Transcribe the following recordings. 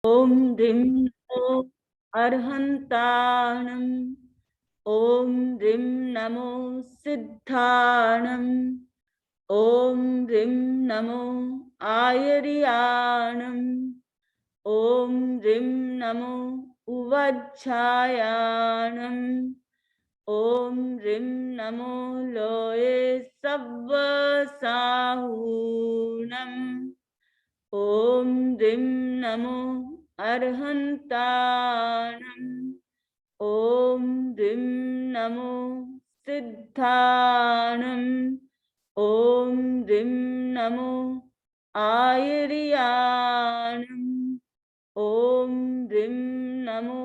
ओम ह्रीं नमो अर्हन्ताणम्। ओम ह्रीं नमो सिद्धाणम्। ओम ह्रीं नमो आयर्याणम्। ओम ह्रीं नमो उवज्झायाणम्। ओम ह्रीं नमो लोये सव्वसाहूणम्। ओम ह्रीं नमो अर्हन्ताणम्। ओम ह्रीं नमो सिद्धाणम्। ओम ह्रीं नमो आयर्याणम्। ओम ह्रीं नमो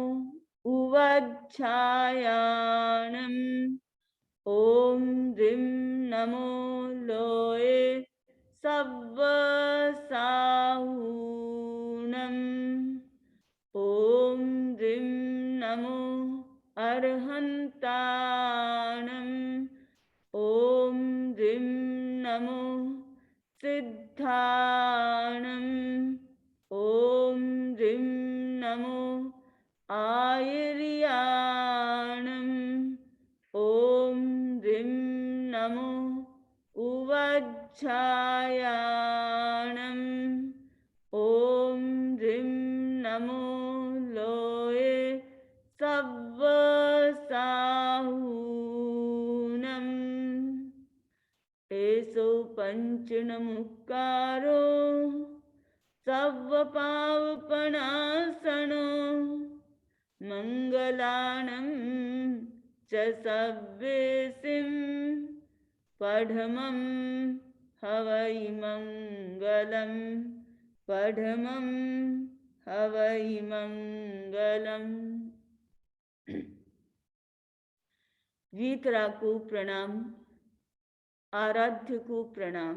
उवज्झायाणम्। ओम ह्रीं नमो लोये सव्वसाहूणम्। ओम ह्रीं नमो अर्हन्ताणम्। ओम ह्रीं नमो सिद्धाणम्। ओम ह्रीं नमो आयर्याणम्। ओम ह्रीं नमो उवज्झायाणम्। ओम ह्रीं नमो लोये सव्वसाहूणम्। एषो पञ्चनमुक्कारो सव्वपावपणासनो मङ्गलानं च सव्वेसिं पठमं हवै मङ्गलम्। पठमं हवै मङ्गलम्। वीतरा को प्रणाम, आराध्य को प्रणाम।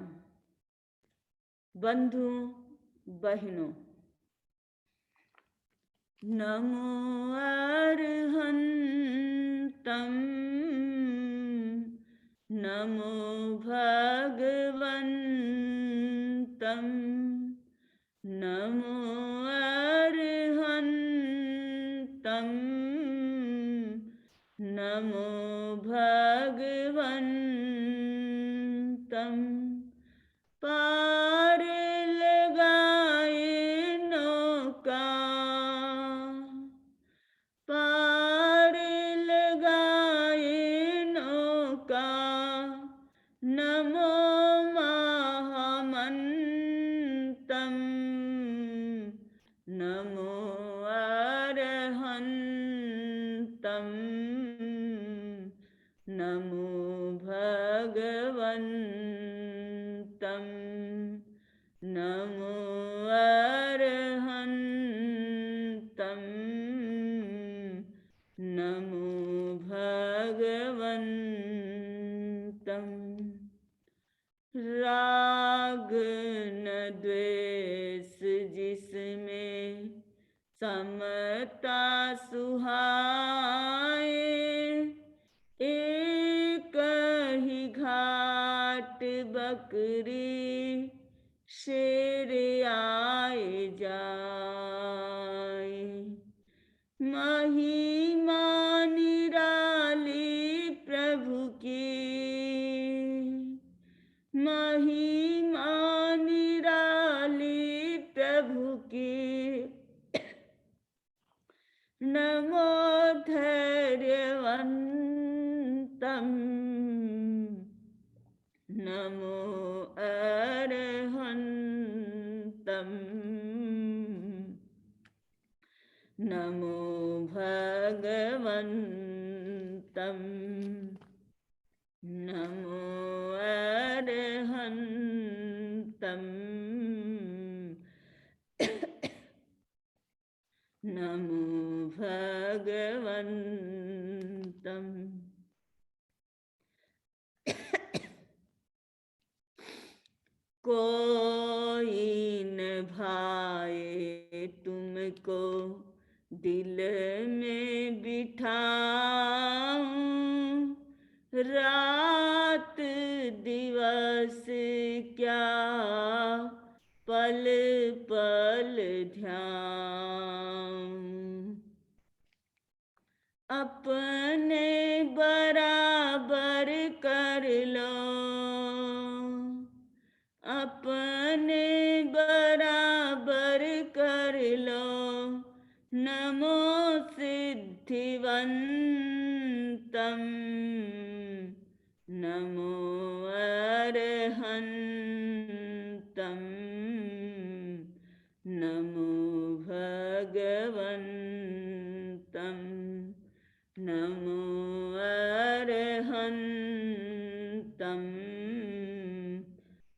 बंधुओं बहनों, नमो अर्हन्तं। नमो भगवन्तं। नमो अर्हन्तं। नमो भगवन्तं। पार लगाए नौका, पार लगाए नौका। नमो महामन्तं। नमो अर्हन्तं। नमो भगवन्तं। नमो अर्हन्तं। नमो भगवन्तं। राग न द्वेष जिसमें समता सुहाए। एक ही घाट बकरी शेर आए जाए। महिमा निराली प्रभु की, महिमा निराली प्रभु की। नमो धैर्यवन्तं। नमो अर्हन्तं। नमो भगवन्तं। नमो अर्हन्तं। नमो भगवन्तं। कोई न भाए तुमको दिल में बिठाऊं। रात दिवस क्या पल पल ध्यान। अपने बराबर कर लो, अपने बराबर कर लो। नमो सिद्धिवंतम, नमो अरहंतम, नमो भगवंतम, नमो अरहंतम,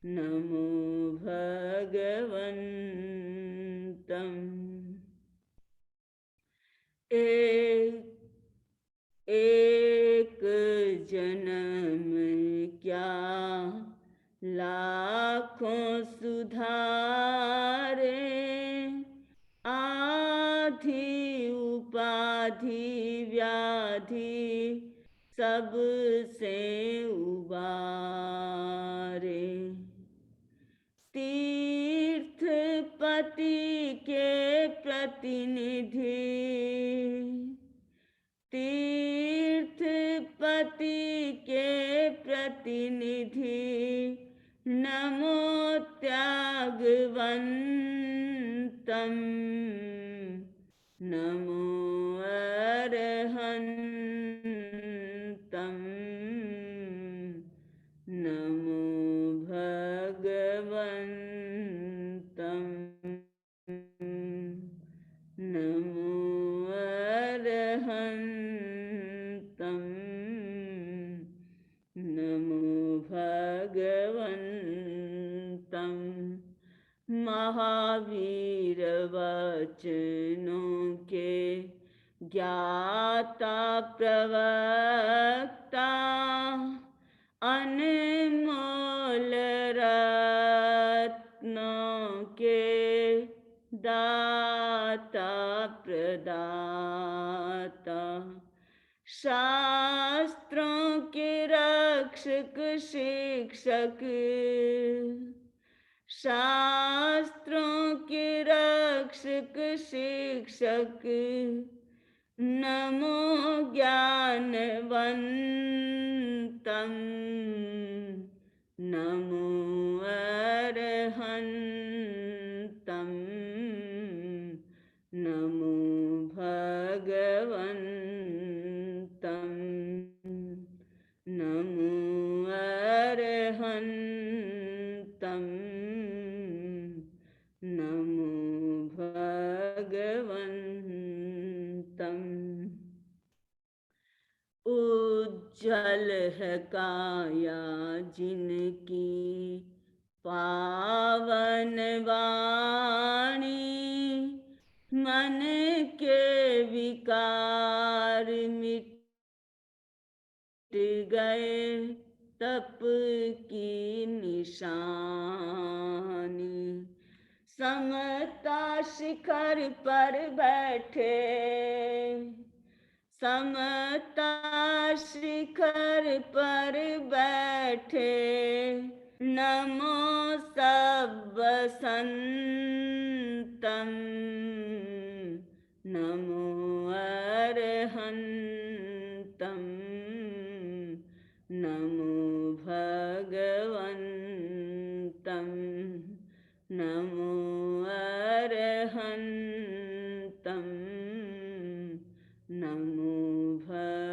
नमो भगवंतम। एक जन्म क्या लाखों सुधारे, आधी उपाधि व्याधि सबसे उबारे। तीर्थपति के प्रतिनिधि, तीर्थपति के प्रतिनिधि, नमो त्यागवंतम, नमो अरहंतम, नमो भगवंतम, नमो अरहंतम, नमो भगवंतम। महावीर वचनों के ज्ञाता प्रवक्ता, अनमोल रत्नों के दाता प्रदाता, शास्त्रों के रक्षक शिक्षक, शास्त्रों के रक्षक शिक्षक, नमो ज्ञानवंतम, नमो अरहंतम, नमो भगवंतम, नमो अरहंतम, नमो भगवंतम। उज्जवल है काया जिनकी पावन वाणी, मन के विकार मिट गए तप की निशानी। समता शिखर पर बैठे, समता शिखर पर बैठे, नमो सब्बसंतम, नमो अरहंतम, नमो भगवंतम, नमो अरहंतम, नमो भगवंतम।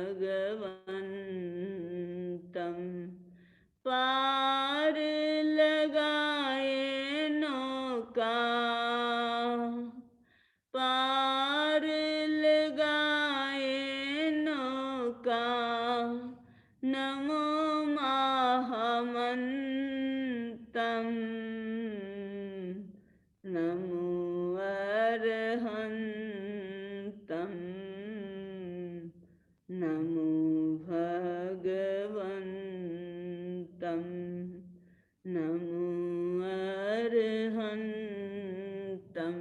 पार लगाए नौका, पार लगाए नौका, नमो महामंतम, नमो अरहंतम, नमो भगवंतम, नमो अरहंतम,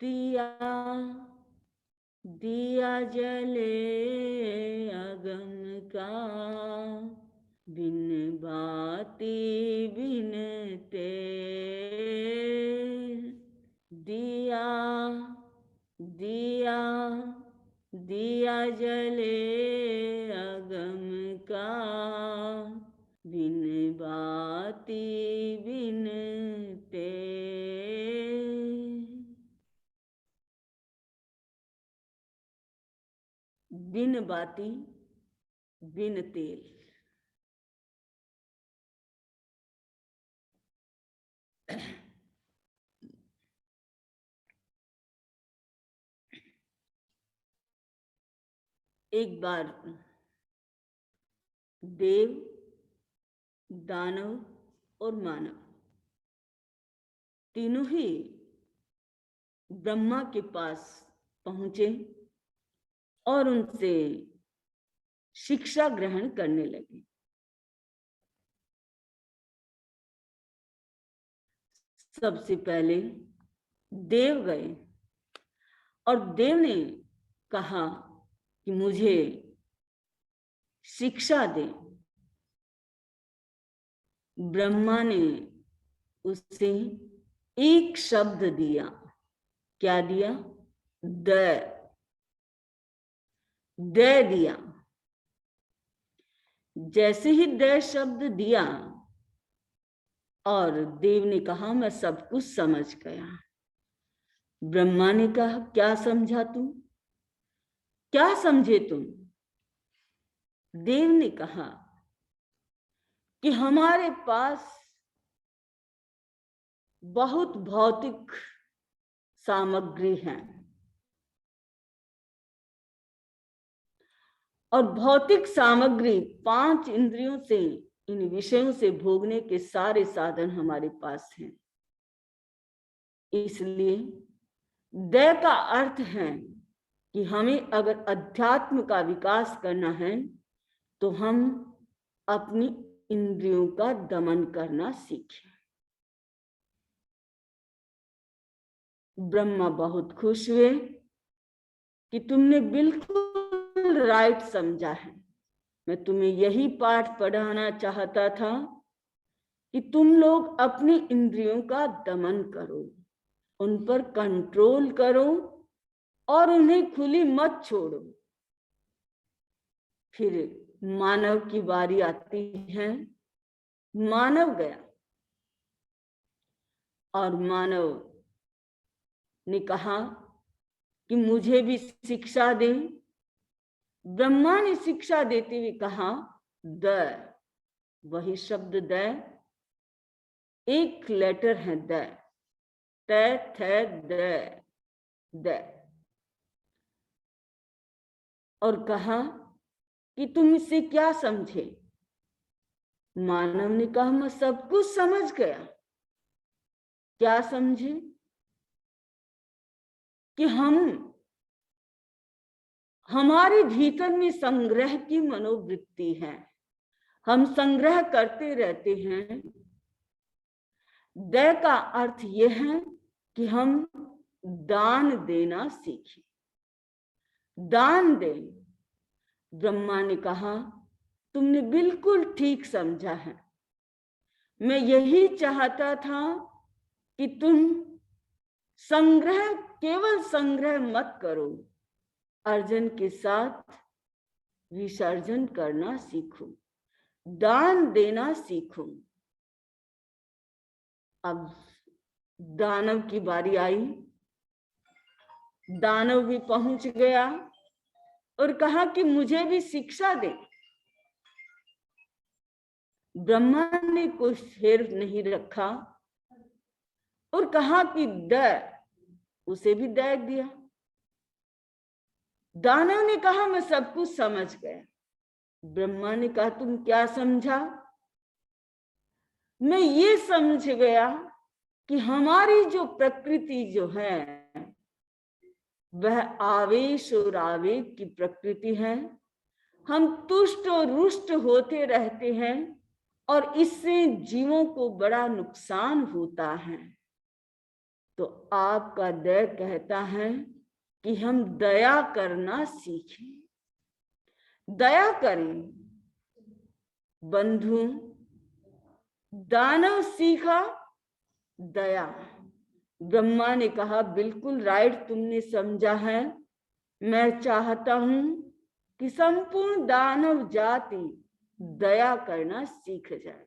दिया दिया जले अगम का, बिन बाती बिन तेल। दिया दिया दिया जले अगम का, बिन बाती बिन तेल। बिन बाती बिन तेल। एक बार देव, दानव और मानव तीनों ही ब्रह्मा के पास पहुंचे और उनसे शिक्षा ग्रहण करने लगे। सबसे पहले देव गए और देव ने कहा कि मुझे शिक्षा दे। ब्रह्मा ने उसे एक शब्द दिया। क्या दिया? दे दिया। जैसे ही दे शब्द दिया और देव ने कहा मैं सब कुछ समझ गया। ब्रह्मा ने कहा क्या समझा तुम? क्या समझे तुम? देव ने कहा कि हमारे पास बहुत भौतिक सामग्री है और भौतिक सामग्री 5 इंद्रियों से, इन विषयों से भोगने के सारे साधन हमारे पास हैं। इसलिए दय का अर्थ है कि हमें अगर अध्यात्म का विकास करना है तो हम अपनी इंद्रियों का दमन करना सीखें। ब्रह्मा बहुत खुश हुए कि तुमने बिल्कुल राइट समझा है। मैं तुम्हें यही पाठ पढ़ाना चाहता था कि तुम लोग अपनी इंद्रियों का दमन करो, उन पर कंट्रोल करो और उन्हें खुली मत छोड़ो। फिर मानव की बारी आती है। मानव गया और मानव ने कहा कि मुझे भी शिक्षा दे। ब्रह्मा ने शिक्षा देते हुए कहा द, वही शब्द द, एक लेटर है द, द, और कहा कि तुम इससे क्या समझे? मानव ने कहा मैं सब कुछ समझ गया। क्या समझे? कि हमारे भीतर में संग्रह की मनोवृत्ति है, हम संग्रह करते रहते हैं। दया का अर्थ यह है कि हम दान देना सीखें, दान दें। ब्रह्मा ने कहा तुमने बिल्कुल ठीक समझा है। मैं यही चाहता था कि तुम संग्रह, केवल संग्रह मत करो, अर्जन के साथ विसर्जन करना सीखो, दान देना सीखो। अब दानव की बारी आई। दानव भी पहुंच गया और कहा कि मुझे भी शिक्षा दे। ब्रह्मा ने कोई फेर नहीं रखा और कहा कि उसे भी दे दिया। दानव ने कहा मैं सब कुछ समझ गया। ब्रह्मा ने कहा तुम क्या समझा? मैं ये समझ गया कि हमारी जो प्रकृति जो है वह आवेश और आवेग की प्रकृति है। हम तुष्ट और रुष्ट होते रहते हैं और इससे जीवों को बड़ा नुकसान होता है। तो आपका दया कहता है कि हम दया करना सीखें, दया करें। बंधु, दानव सीखा दया। ब्रह्मा ने कहा बिल्कुल राइट तुमने समझा है, मैं चाहता हूं कि संपूर्ण दानव जाति दया करना सीख जाए।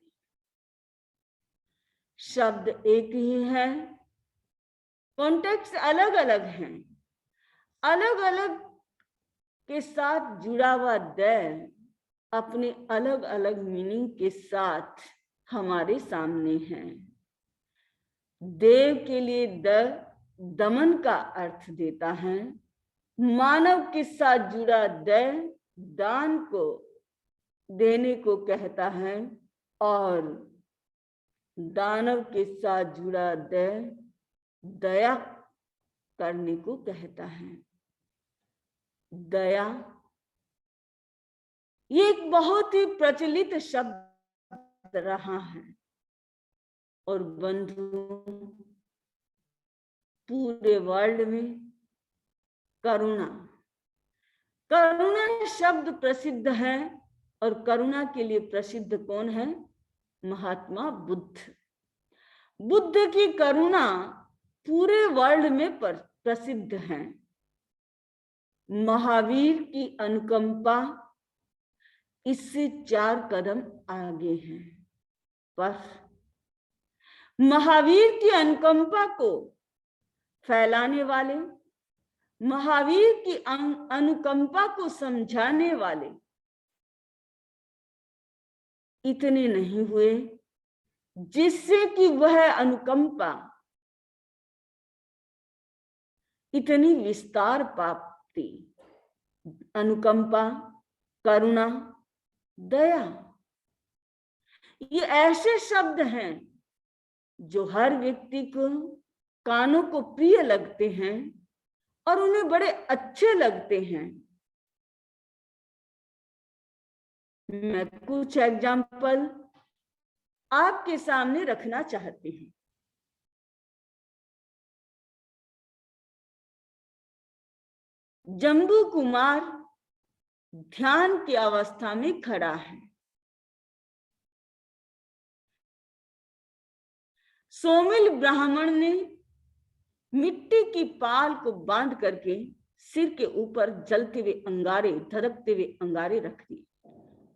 शब्द एक ही है, कॉन्टेक्स्ट अलग अलग हैं, अलग अलग के साथ जुड़ा हुआ दया अपने अलग अलग मीनिंग के साथ हमारे सामने है। देव के लिए दमन का अर्थ देता है, मानव के साथ जुड़ा दया दान को देने को कहता है, और दानव के साथ जुड़ा दया करने को कहता है। दया ये एक बहुत ही प्रचलित शब्द रहा है, और बंधु पूरे वर्ल्ड में करुणा करुणा शब्द प्रसिद्ध है, और करुणा के लिए प्रसिद्ध कौन है? महात्मा बुद्ध। बुद्ध की करुणा पूरे वर्ल्ड में प्रसिद्ध है। महावीर की अनुकंपा इससे 4 कदम आगे है, पर महावीर की अनुकंपा को फैलाने वाले, महावीर की अनुकंपा को समझाने वाले इतने नहीं हुए जिससे कि वह अनुकंपा इतनी विस्तार पाती। अनुकंपा, करुणा, दया ये ऐसे शब्द हैं जो हर व्यक्ति को कानों को प्रिय लगते हैं और उन्हें बड़े अच्छे लगते हैं। मैं कुछ एग्जाम्पल आपके सामने रखना चाहती हूँ। जम्बू कुमार ध्यान की अवस्था में खड़ा है। सोमिल ब्राह्मण ने मिट्टी की पाल को बांध करके सिर के ऊपर जलते हुए अंगारे, धड़कते हुए अंगारे रख दिए।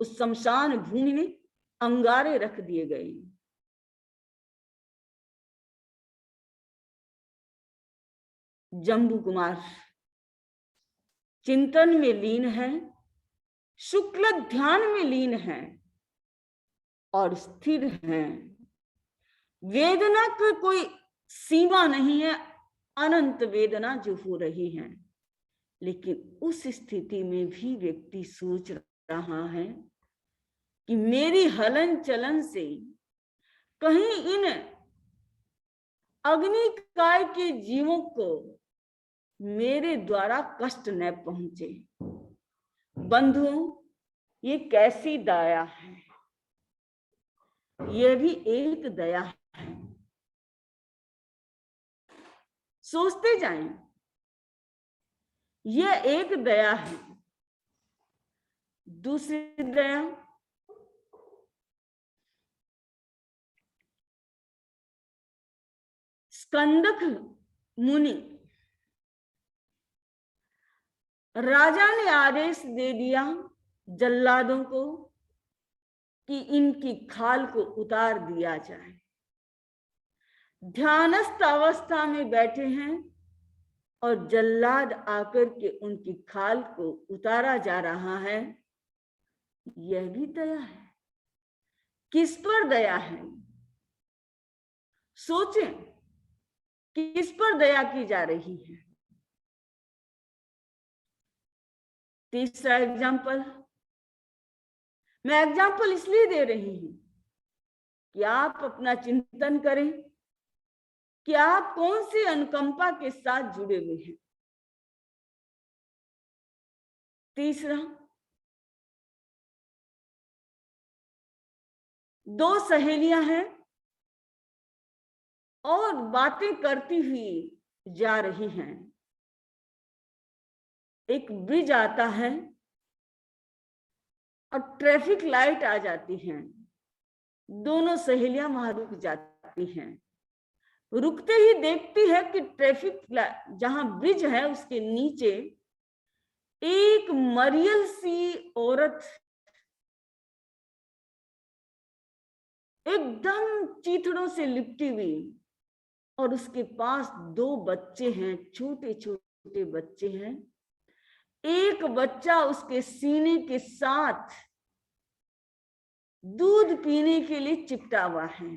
उस शमशान भूमि में अंगारे रख दिए गए। जम्बू कुमार चिंतन में लीन है, शुक्ल ध्यान में लीन है और स्थिर है। वेदना की कोई सीमा नहीं है, अनंत वेदना जो हो रही है, लेकिन उस स्थिति में भी व्यक्ति सोच रहा है कि मेरी हलन चलन से कहीं इन अग्निकाय के जीवों को मेरे द्वारा कष्ट न पहुंचे। बंधुओं, ये कैसी दया है? यह भी एक दया है। सोचते जाएं, यह एक दया है। दूसरी दया, स्कंदक मुनि राजा ने आदेश दे दिया जल्लादों को कि इनकी खाल को उतार दिया जाए। ध्यानस्थ अवस्था में बैठे हैं और जल्लाद आकर के उनकी खाल को उतारा जा रहा है। यह भी दया है। किस पर दया है? सोचें, किस पर दया की जा रही है? तीसरा एग्जाम्पल, मैं एग्जाम्पल इसलिए दे रही हूं कि आप अपना चिंतन करें कि आप कौन सी अनुकंपा के साथ जुड़े हुए हैं। तीसरा, 2 सहेलियां हैं, और बातें करती हुई जा रही हैं। एक ब्रिज आता है और ट्रैफिक लाइट आ जाती हैं। दोनों सहेलियां वहां रुक जाती हैं। रुकते ही देखती है कि ट्रैफिक जहां ब्रिज है उसके नीचे एक मरियल सी औरत एकदम चीथड़ों से लिपटी हुई, और उसके पास 2 बच्चे हैं, छोटे छोटे बच्चे हैं। एक बच्चा उसके सीने के साथ दूध पीने के लिए चिपटा हुआ है,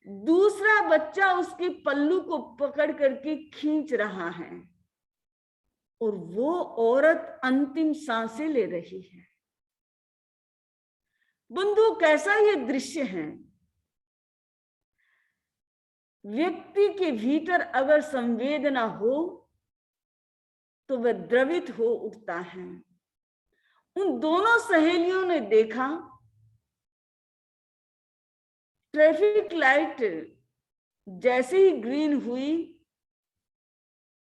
दूसरा बच्चा उसके पल्लू को पकड़ करके खींच रहा है, और वो औरत अंतिम सांसें ले रही है। बंधु, कैसा ये दृश्य है। व्यक्ति के भीतर अगर संवेदना हो तो वह द्रवित हो उठता है। उन दोनों सहेलियों ने देखा ट्रैफिक लाइट जैसे ही ग्रीन हुई,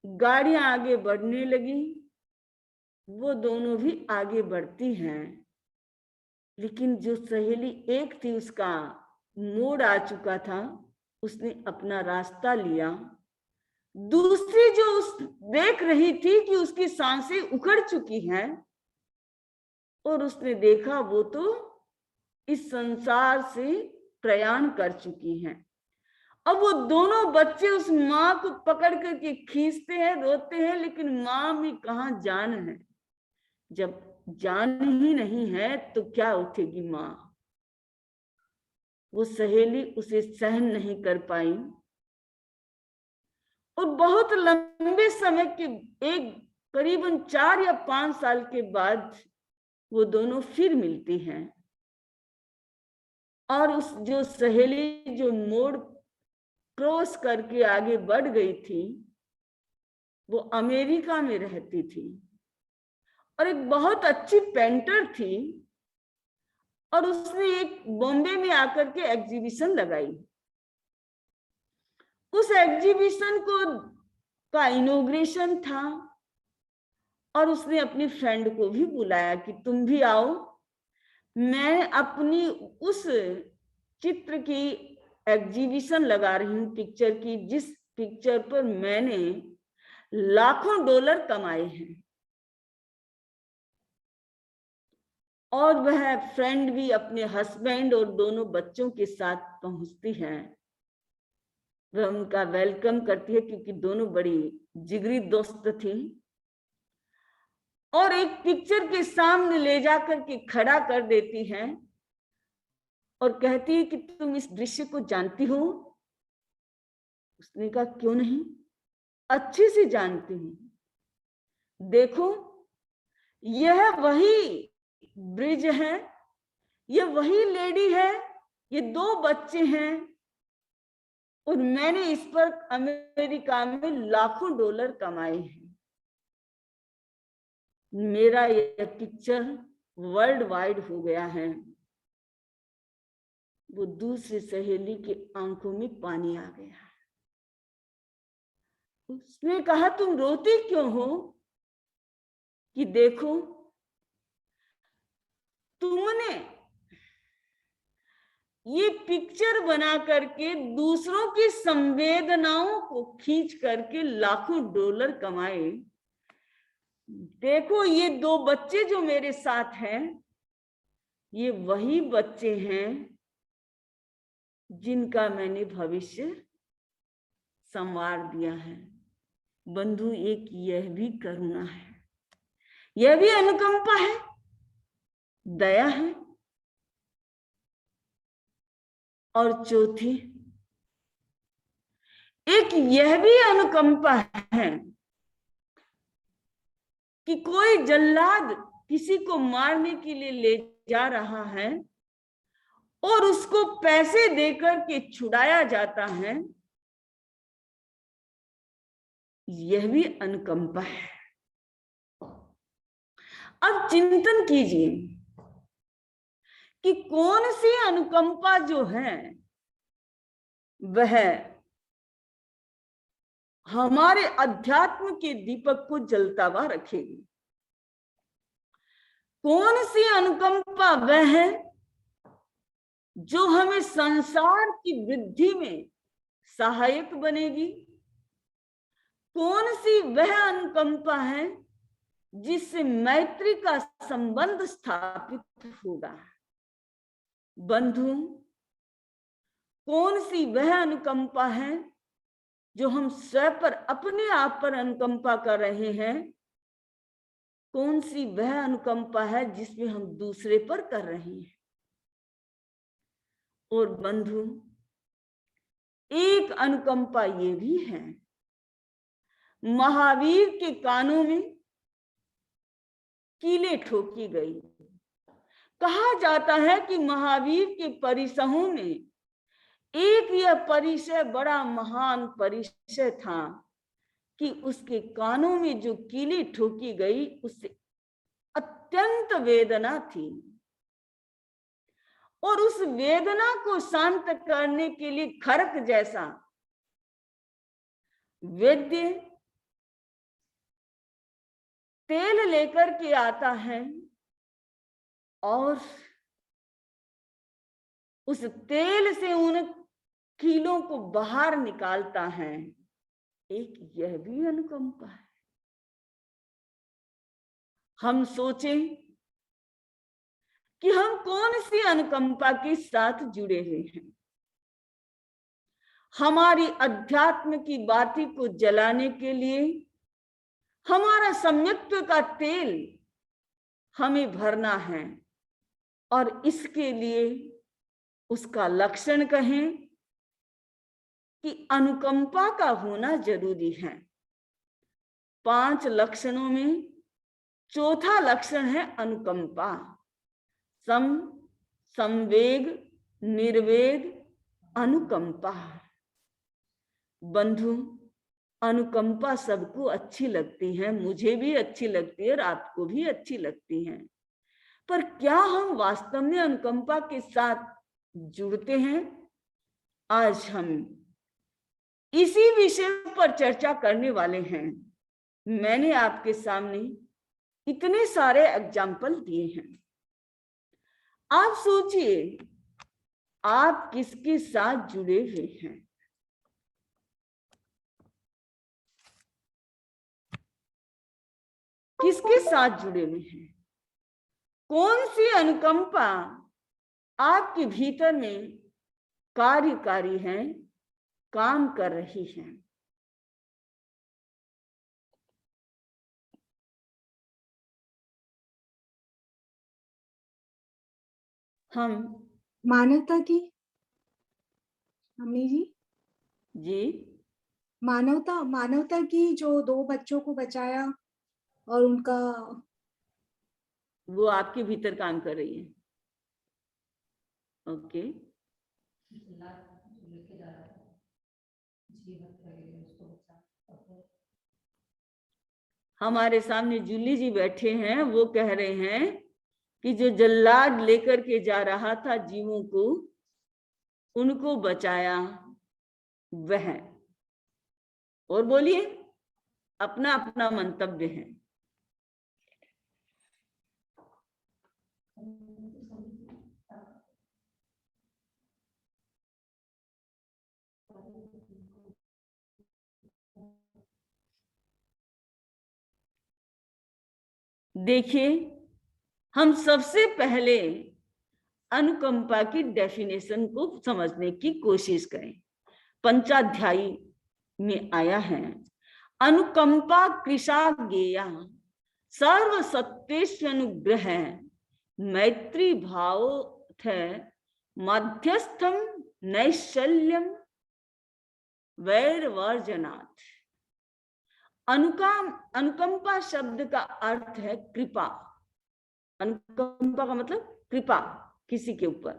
गाड़ियां आगे बढ़ने लगी, वो दोनों भी आगे बढ़ती हैं। लेकिन जो सहेली एक थी उसका मोड़ आ चुका था, उसने अपना रास्ता लिया। दूसरी जो उस देख रही थी कि उसकी सांसें उखड़ चुकी हैं, और उसने देखा वो तो इस संसार से प्रयाण कर चुकी हैं। अब वो दोनों बच्चे उस माँ को पकड़ करके खींचते हैं, रोते हैं, लेकिन माँ में कहाँ जान है। जब जान ही नहीं है तो क्या उठेगी माँ। वो सहेली उसे सहन नहीं कर पाई, और बहुत लंबे समय के एक करीबन 4 या 5 साल के बाद वो दोनों फिर मिलती हैं। और उस जो सहेली जो मोड़ क्रॉस करके आगे बढ़ गई थी, वो अमेरिका में रहती थी और एक बहुत अच्छी पेंटर थी, और उसने एक बॉम्बे में आकर के एग्जीबिशन लगाई। उस एग्जीबिशन का इनॉग्रेशन था, और उसने अपनी फ्रेंड को भी बुलाया कि तुम भी आओ, मैं अपनी उस चित्र की एग्जीबिशन लगा रही हूं, पिक्चर की, जिस पिक्चर पर मैंने लाखों डॉलर कमाए हैं। और वह फ्रेंड भी अपने हस्बैंड और दोनों बच्चों के साथ पहुंचती है। वह उनका वेलकम करती है, क्योंकि दोनों बड़ी जिगरी दोस्त थी, और एक पिक्चर के सामने ले जाकर के खड़ा कर देती है और कहती है कि तुम इस दृश्य को जानती हो। उसने कहा क्यों नहीं, अच्छे से जानती हूं। देखो, यह वही ब्रिज है, ये वही लेडी है, ये 2 बच्चे हैं, और मैंने इस पर अमेरिका में लाखों डॉलर कमाए हैं। मेरा यह पिक्चर वर्ल्ड वाइड हो गया है। वो दूसरी सहेली की आंखों में पानी आ गया। उसने कहा तुम रोती क्यों हो, कि देखो तुमने ये पिक्चर बना करके दूसरों की संवेदनाओं को खींच करके लाखों डॉलर कमाए। देखो ये 2 बच्चे जो मेरे साथ हैं, ये वही बच्चे हैं जिनका मैंने भविष्य संवार दिया है। बंधु, एक यह भी करुणा है, यह भी अनुकंपा है, दया है। और चौथी, एक यह भी अनुकंपा है कि कोई जल्लाद किसी को मारने के लिए ले जा रहा है और उसको पैसे देकर के छुड़ाया जाता है, यह भी अनुकंपा है। अब चिंतन कीजिए कि कौन सी अनुकंपा जो है वह हमारे अध्यात्म के दीपक को जलता हुआ रखेगी। कौन सी अनुकंपा वह है जो हमें संसार की वृद्धि में सहायक बनेगी? कौन सी वह अनुकंपा है जिससे मैत्री का संबंध स्थापित होगा? बंधु, कौन सी वह अनुकंपा है जो हम स्वयं पर, अपने आप पर अनुकंपा कर रहे हैं? कौन सी वह अनुकंपा है जिसमें हम दूसरे पर कर रहे हैं? और बंधु, एक अनुकंपा ये भी है, महावीर के कानों में कीले ठोकी गई। कहा जाता है कि महावीर के परिसरों में एक यह परिचय बड़ा महान परिचय था कि उसके कानों में जो कीली ठोकी गई उससे अत्यंत वेदना थी, और उस वेदना को शांत करने के लिए खरक जैसा वैद्य तेल लेकर के आता है और उस तेल से उन कीलों को बाहर निकालता है। एक यह भी अनुकंपा है। हम सोचें कि हम कौन सी अनुकंपा के साथ जुड़े हुए हैं। हमारी अध्यात्म की बाती को जलाने के लिए हमारा सम्यक्त्व का तेल हमें भरना है, और इसके लिए उसका लक्षण कहें कि अनुकंपा का होना जरूरी है। 5 लक्षणों में चौथा लक्षण है अनुकंपा। सम, संवेग, निर्वेग, अनुकंपा। बंधु, अनुकंपा सबको अच्छी लगती है, मुझे भी अच्छी लगती है और आपको भी अच्छी लगती है, पर क्या हम वास्तव में अनुकंपा के साथ जुड़ते हैं? आज हम इसी विषय पर चर्चा करने वाले हैं। मैंने आपके सामने इतने सारे एग्जाम्पल दिए हैं। आप सोचिए, आप किसके साथ जुड़े हुए हैं? किसके साथ जुड़े हुए हैं? कौन सी अनुकंपा आपके भीतर में कार्यकारी है, काम कर रही है? हम मानवता की, अम्मी जी, मानवता की, जो 2 बच्चों को बचाया और उनका, वो आपके भीतर काम कर रही है। ओके, हमारे सामने जूली जी बैठे हैं, वो कह रहे हैं कि जो जल्लाद लेकर के जा रहा था जीवों को, उनको बचाया वह। और बोलिए, अपना अपना मंतव्य है। देखिए, हम सबसे पहले अनुकंपा की डेफिनेशन को समझने की कोशिश करें। पंचाध्यायी में आया है, अनुकंपा कृशा गेया सर्व सत्वेष्वनुग्रह मैत्री भाव मध्यस्थम नैशल्यम वैरवर्जनात्। अनुकंपा शब्द का अर्थ है कृपा। अनुकंपा का मतलब कृपा, किसी के ऊपर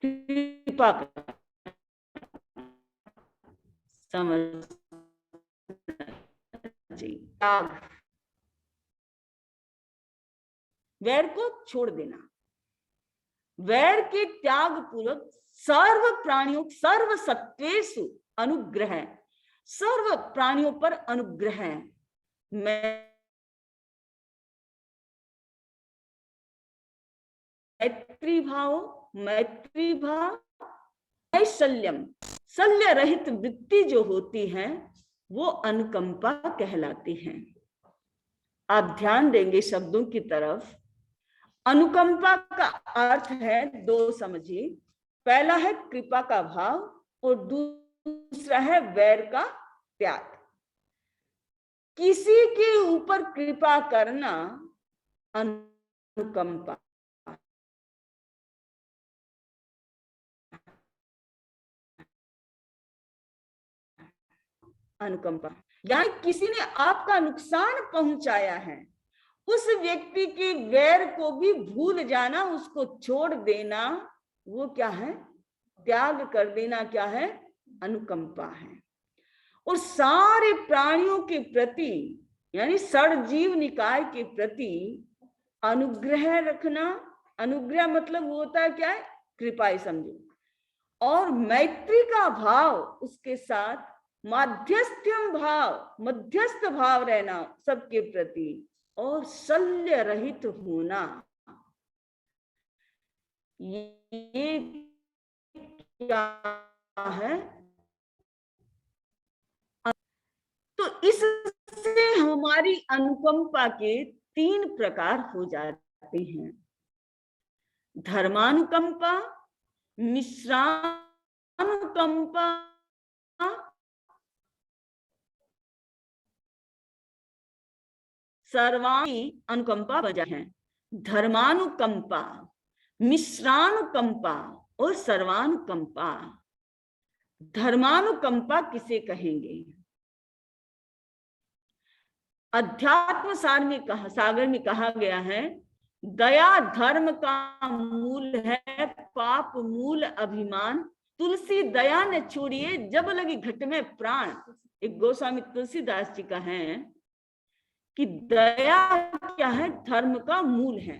कृपा का समझ त्याग, वैर को छोड़ देना, वैर के त्याग पूर्वक सर्व प्राणियों, सर्व सत्वेषु अनुग्रह, सर्व प्राणियों पर अनुग्रह, मैत्री भाव, मैत्री भाव, शल्यम, शल्य रहित वृत्ति जो होती है वो अनुकंपा कहलाती है। आप ध्यान देंगे शब्दों की तरफ। अनुकंपा का अर्थ है दो, समझिए। पहला है कृपा का भाव और दूसरा है वैर का त्याग। किसी के ऊपर कृपा करना अनुकंपा, अनुकंपा यानी किसी ने आपका नुकसान पहुंचाया है, उस व्यक्ति के वैर को भी भूल जाना, उसको छोड़ देना, वो क्या है? त्याग कर देना क्या है? अनुकंपा है। और सारे प्राणियों के प्रति यानी सजीव निकाय के प्रति अनुग्रह रखना। अनुग्रह मतलब वो होता है क्या है? कृपा, समझो। और मैत्री का भाव, उसके साथ माध्यस्थ्यम भाव, मध्यस्थ भाव रहना सबके प्रति, और शल्य रहित होना। ये क्या है? तो इससे हमारी अनुकंपा के 3 प्रकार हो जाते हैं: धर्मानुकंपा, मिश्रानुकंपा, सर्वाणी अनुकंपा वजह है। धर्मानुकंपा, मिश्रानुकंपा और सर्वानुकंपा। धर्मानुकंपा किसे कहेंगे? अध्यात्म सागर में कहा गया है, दया धर्म का मूल है, पाप मूल अभिमान। तुलसी दया न छोड़िए, जब लगी घट में प्राण। एक गोस्वामी तुलसीदास जी का है कि दया क्या है? धर्म का मूल है।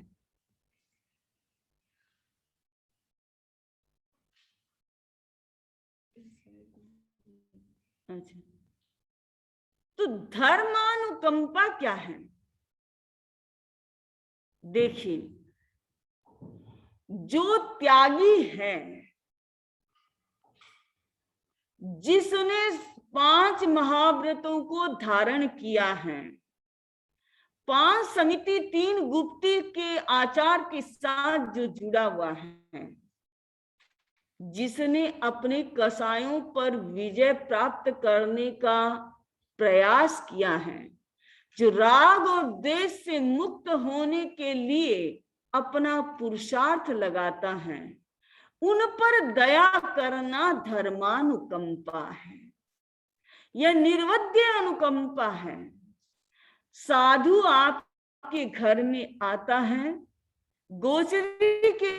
अच्छा, तो धर्मानुकंपा क्या है? देखिए, जो त्यागी है, जिसने 5 महाव्रतों को धारण किया है, 5 समिति 3 गुप्ती के आचार के साथ जो जुड़ा हुआ है, जिसने अपने कसायों पर विजय प्राप्त करने का प्रयास किया है, जो राग और द्वेष से मुक्त होने के लिए अपना पुरुषार्थ लगाता है, उन पर दया करना धर्मानुकंपा है। यह निर्वध्य अनुकंपा है। साधु आपके घर में आता है, गोचरी के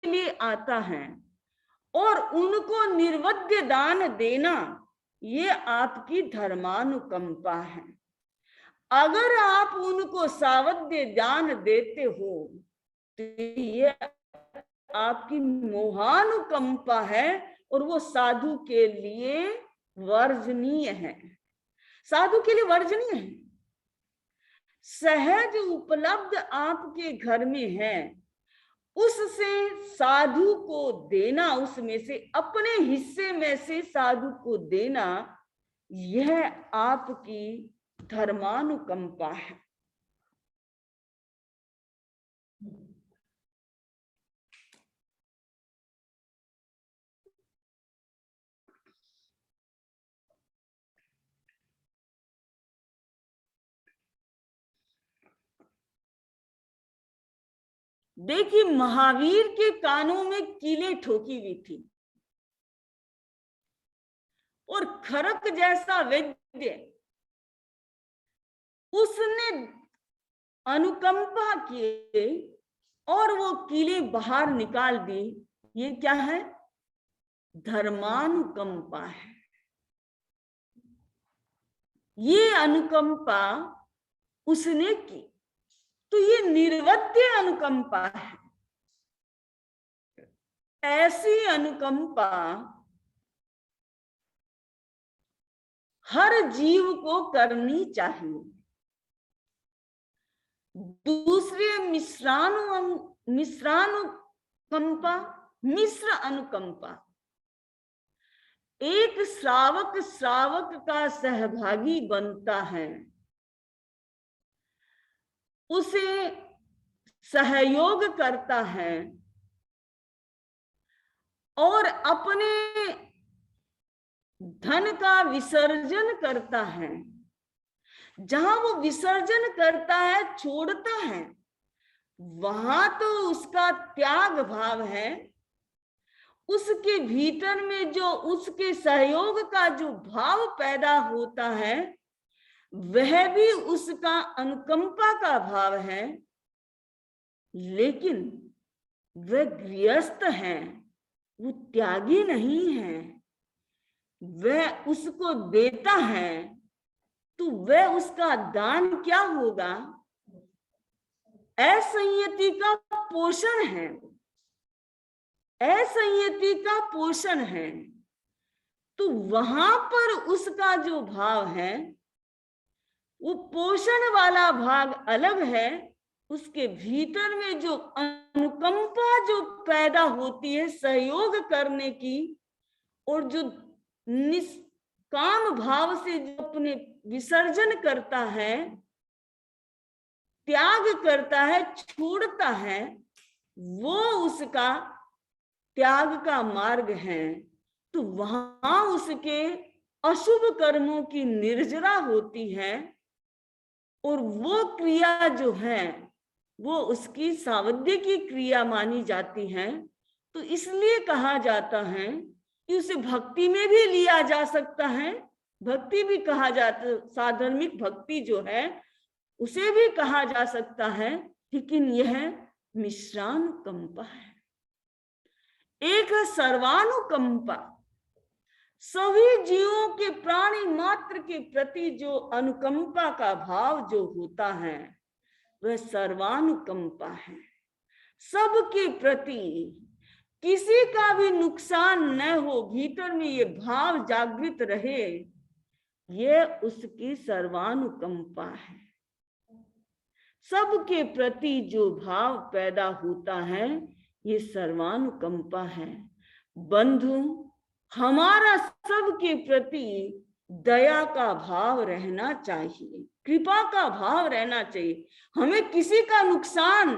लिए आता है, और उनको निर्वध्य दान देना, ये आपकी धर्मानुकंपा है। अगर आप उनको सावध्य दान देते हो तो ये आपकी मोहानुकंपा है, और वो साधु के लिए वर्जनीय है। साधु के लिए वर्जनीय है। सहज उपलब्ध आपके घर में है, उससे साधु को देना, उसमें से अपने हिस्से में से साधु को देना, यह आपकी धर्मानुकंपा है। देखिए, महावीर के कानों में कीलें ठोकी हुई थी, और खरक जैसा वैद्य उसने अनुकंपा किए और वो कीलें बाहर निकाल दी। ये क्या है? धर्मानुकंपा है। ये अनुकंपा उसने की, तो ये निर्वध्य अनुकंपा है। ऐसी अनुकंपा हर जीव को करनी चाहिए। दूसरे मिश्रानुकंपा, मिश्र अनुकंपा, एक श्रावक श्रावक का सहभागी बनता है, उसे सहयोग करता है और अपने धन का विसर्जन करता है। जहां वो विसर्जन करता है, छोड़ता है, वहां तो उसका त्याग भाव है। उसके भीतर में जो उसके सहयोग का जो भाव पैदा होता है, वह भी उसका अनुकंपा का भाव है। लेकिन वह गृहस्थ है, वो त्यागी नहीं है, वह उसको देता है, तो वह उसका दान क्या होगा? असंयति का पोषण है, असंयति का पोषण है। तो वहां पर उसका जो भाव है, वो पोषण वाला भाग अलग है। उसके भीतर में जो अनुकंपा जो पैदा होती है सहयोग करने की, और जो निष्काम भाव से जो अपने विसर्जन करता है, त्याग करता है, छोड़ता है, वो उसका त्याग का मार्ग है। तो वहां उसके अशुभ कर्मों की निर्जरा होती है, और वो क्रिया जो है वो उसकी सावध्य की क्रिया मानी जाती है। तो इसलिए कहा जाता है कि उसे भक्ति में भी लिया जा सकता है, भक्ति भी कहा जाता, साधर्मिक भक्ति जो है उसे भी कहा जा सकता है। लेकिन यह मिश्रानुकंपा है, एक सर्वानुकंपा। सभी जीवों के, प्राणी मात्र के प्रति जो अनुकंपा का भाव जो होता है, वह सर्वानुकंपा है। सबके प्रति किसी का भी नुकसान न हो, भीतर में ये भाव जागृत रहे, यह उसकी सर्वानुकंपा है। सबके प्रति जो भाव पैदा होता है, ये सर्वानुकंपा है। बंधु, हमारा सबके प्रति दया का भाव रहना चाहिए, कृपा का भाव रहना चाहिए। हमें किसी का नुकसान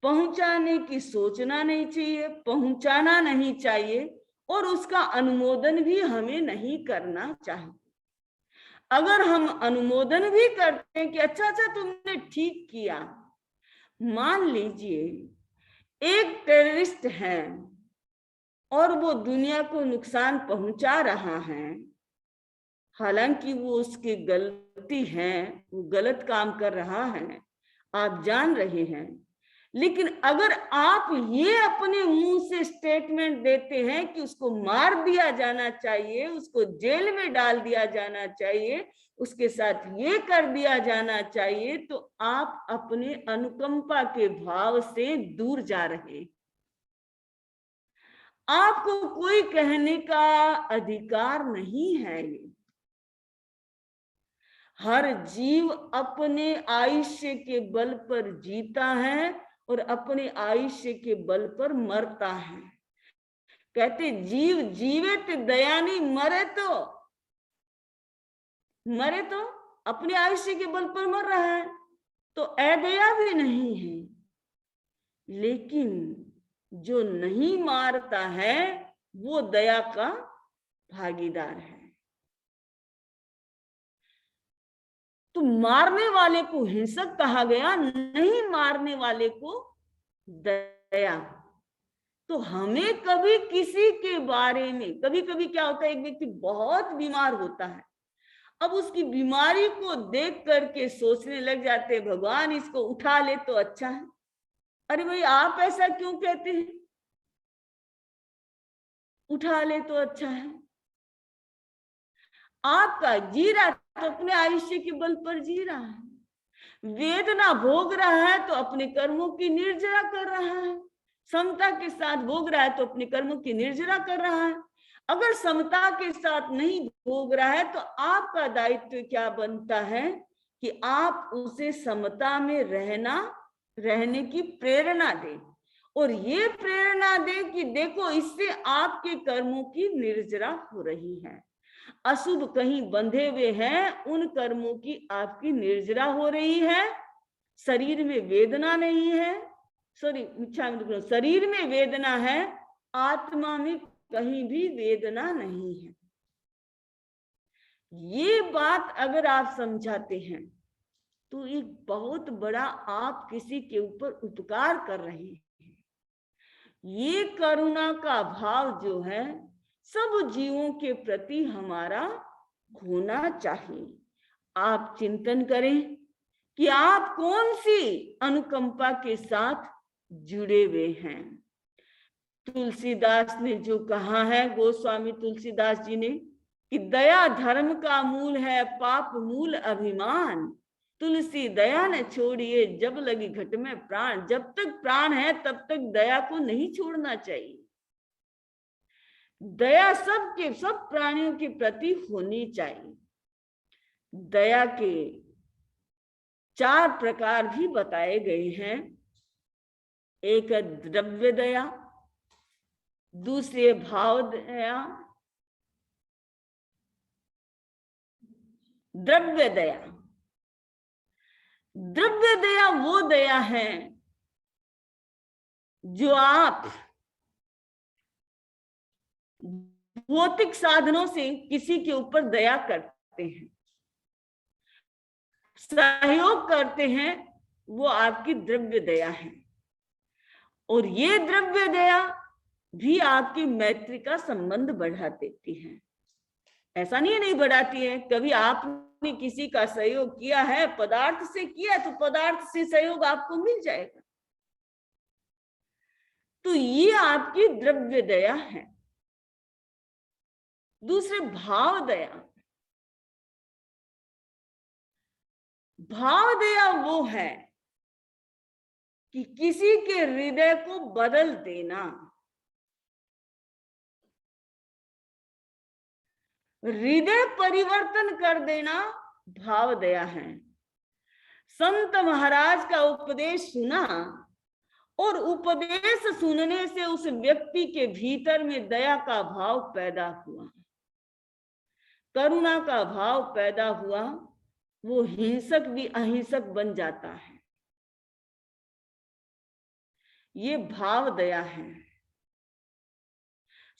पहुंचाने की सोचना नहीं चाहिए, पहुंचाना नहीं चाहिए, और उसका अनुमोदन भी हमें नहीं करना चाहिए। अगर हम अनुमोदन भी करते हैं कि अच्छा तुमने ठीक किया, मान लीजिए एक टेररिस्ट है और वो दुनिया को नुकसान पहुंचा रहा है, हालांकि वो उसकी गलती है, वो गलत काम कर रहा है, आप जान रहे हैं। लेकिन अगर आप ये अपने मुंह से स्टेटमेंट देते हैं कि उसको मार दिया जाना चाहिए, उसको जेल में डाल दिया जाना चाहिए, उसके साथ ये कर दिया जाना चाहिए, तो आप अपने अनुकंपा के भाव से दूर जा रहे हैं। आपको कोई कहने का अधिकार नहीं है। हर जीव अपने आयुष्य के बल पर जीता है और अपने आयुष्य के बल पर मरता है। कहते जीव जीवित दयानी, मरे तो अपने आयुष्य के बल पर मर रहा है, तो अदया भी नहीं है। लेकिन जो नहीं मारता है वो दया का भागीदार है। तो मारने वाले को हिंसक कहा गया, नहीं मारने वाले को दया। तो हमें कभी किसी के बारे में, कभी कभी क्या होता है, एक व्यक्ति बहुत बीमार होता है, अब उसकी बीमारी को देख करके सोचने लग जाते हैं भगवान इसको उठा ले तो अच्छा है। अरे भाई, आप ऐसा क्यों कहते हैं? उठा ले तो अच्छा है। आपका जी रहा तो अपने आयुष्य के बल पर जी रहा है, वेदना भोग रहा है तो अपने कर्मों की निर्जरा कर रहा है, समता के साथ भोग रहा है तो अपने कर्मों की निर्जरा कर रहा है। अगर समता के साथ नहीं भोग रहा है तो आपका दायित्व क्या बनता है कि आप उसे समता में रहने की प्रेरणा दें, और ये प्रेरणा दें कि देखो इससे आपके कर्मों की निर्जरा हो रही है, अशुभ कहीं बंधे हुए हैं, उन कर्मों की आपकी निर्जरा हो रही है, शरीर में वेदना नहीं है, शरीर में वेदना है, आत्मा में कहीं भी वेदना नहीं है। ये बात अगर आप समझाते हैं तो एक बहुत बड़ा आप किसी के ऊपर उपकार कर रहे हैं। ये करुणा का भाव जो है सब जीवों के प्रति हमारा होना चाहिए। आप चिंतन करें कि आप कौन सी अनुकंपा के साथ जुड़े हुए हैं। तुलसीदास ने जो कहा है, गोस्वामी तुलसीदास जी ने, कि दया धर्म का मूल है, पाप मूल अभिमान, तुलसी दया न छोड़िए जब लगी घट में प्राण। जब तक प्राण है तब तक दया को नहीं छोड़ना चाहिए। दया सब प्राणियों के प्रति होनी चाहिए। दया के 4 प्रकार भी बताए गए हैं। एक है द्रव्य दया, दूसरी भाव दया, द्रव्य दया। द्रव्य दया वो दया है जो आप भौतिक साधनों से किसी के ऊपर दया करते हैं, सहयोग करते हैं, वो आपकी द्रव्य दया है। और ये द्रव्य दया भी आपकी मैत्री का संबंध बढ़ा देती है। ऐसा नहीं बढ़ाती है। कभी आपने किसी का सहयोग किया है, पदार्थ से किया, तो पदार्थ से सहयोग आपको मिल जाएगा। तो ये आपकी द्रव्य दया है। दूसरे भाव दया। भाव दया वो है कि किसी के हृदय को बदल देना। हृदय परिवर्तन कर देना भाव दया है। संत महाराज का उपदेश सुना और उपदेश सुनने से उस व्यक्ति के भीतर में दया का भाव पैदा हुआ, करुणा का भाव पैदा हुआ, वो हिंसक भी अहिंसक बन जाता है। ये भाव दया है।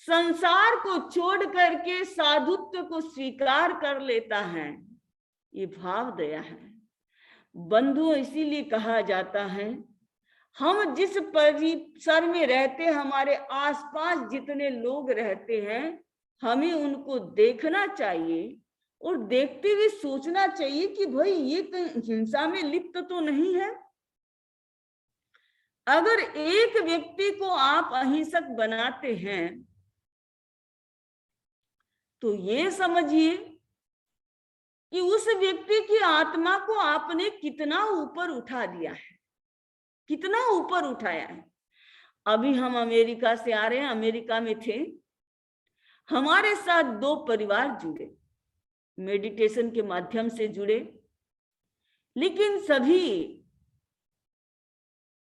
संसार को छोड़ करके साधुत्व को स्वीकार कर लेता है, ये भाव दया है। बंधु इसीलिए कहा जाता है, हम जिस परिसर में रहते, हमारे आसपास जितने लोग रहते हैं, हमें उनको देखना चाहिए और देखते हुए सोचना चाहिए कि भाई ये कहीं हिंसा में लिप्त तो नहीं है। अगर एक व्यक्ति को आप अहिंसक बनाते हैं तो ये समझिए कि उस व्यक्ति की आत्मा को आपने कितना ऊपर उठा दिया है, कितना ऊपर उठाया है। अभी हम अमेरिका से आ रहे हैं, अमेरिका में थे, हमारे साथ 2 परिवार जुड़े, मेडिटेशन के माध्यम से जुड़े, लेकिन सभी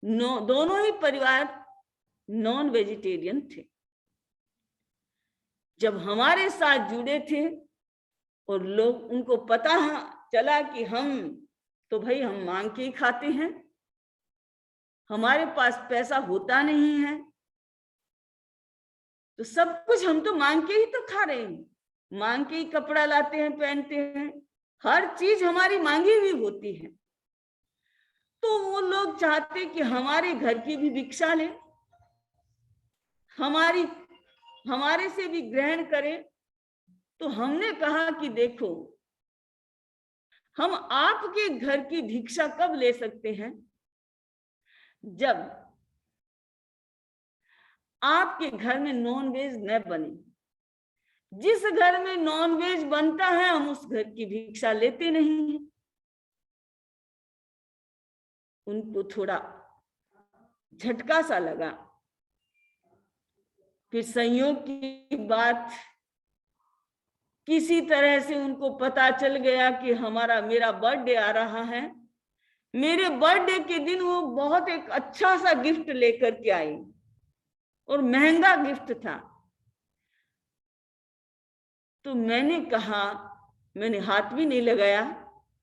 दोनों ही परिवार नॉन वेजिटेरियन थे। जब हमारे साथ जुड़े थे और लोग, उनको पता चला कि हम तो भाई हम मांग के ही खाते हैं, हमारे पास पैसा होता नहीं है, तो सब कुछ हम तो मांग के ही तो खा रहे हैं, मांग के ही कपड़ा लाते हैं, पहनते हैं, हर चीज हमारी मांगी हुई होती है। तो वो लोग चाहते कि हमारे घर की भी भिक्षा लें, हमारे से भी ग्रहण करें। तो हमने कहा कि देखो, हम आपके घर की भिक्षा कब ले सकते हैं? जब आपके घर में नॉन वेज न बने। जिस घर में नॉन वेज बनता है, हम उस घर की भिक्षा लेते नहीं हैं। उनको थोड़ा झटका सा लगा फिर संयोग की बात, किसी तरह से उनको पता चल गया कि मेरा बर्थडे आ रहा है। मेरे बर्थडे के दिन वो बहुत एक अच्छा सा गिफ्ट लेकर के आई और महंगा गिफ्ट था। तो मैंने कहा, मैंने हाथ भी नहीं लगाया,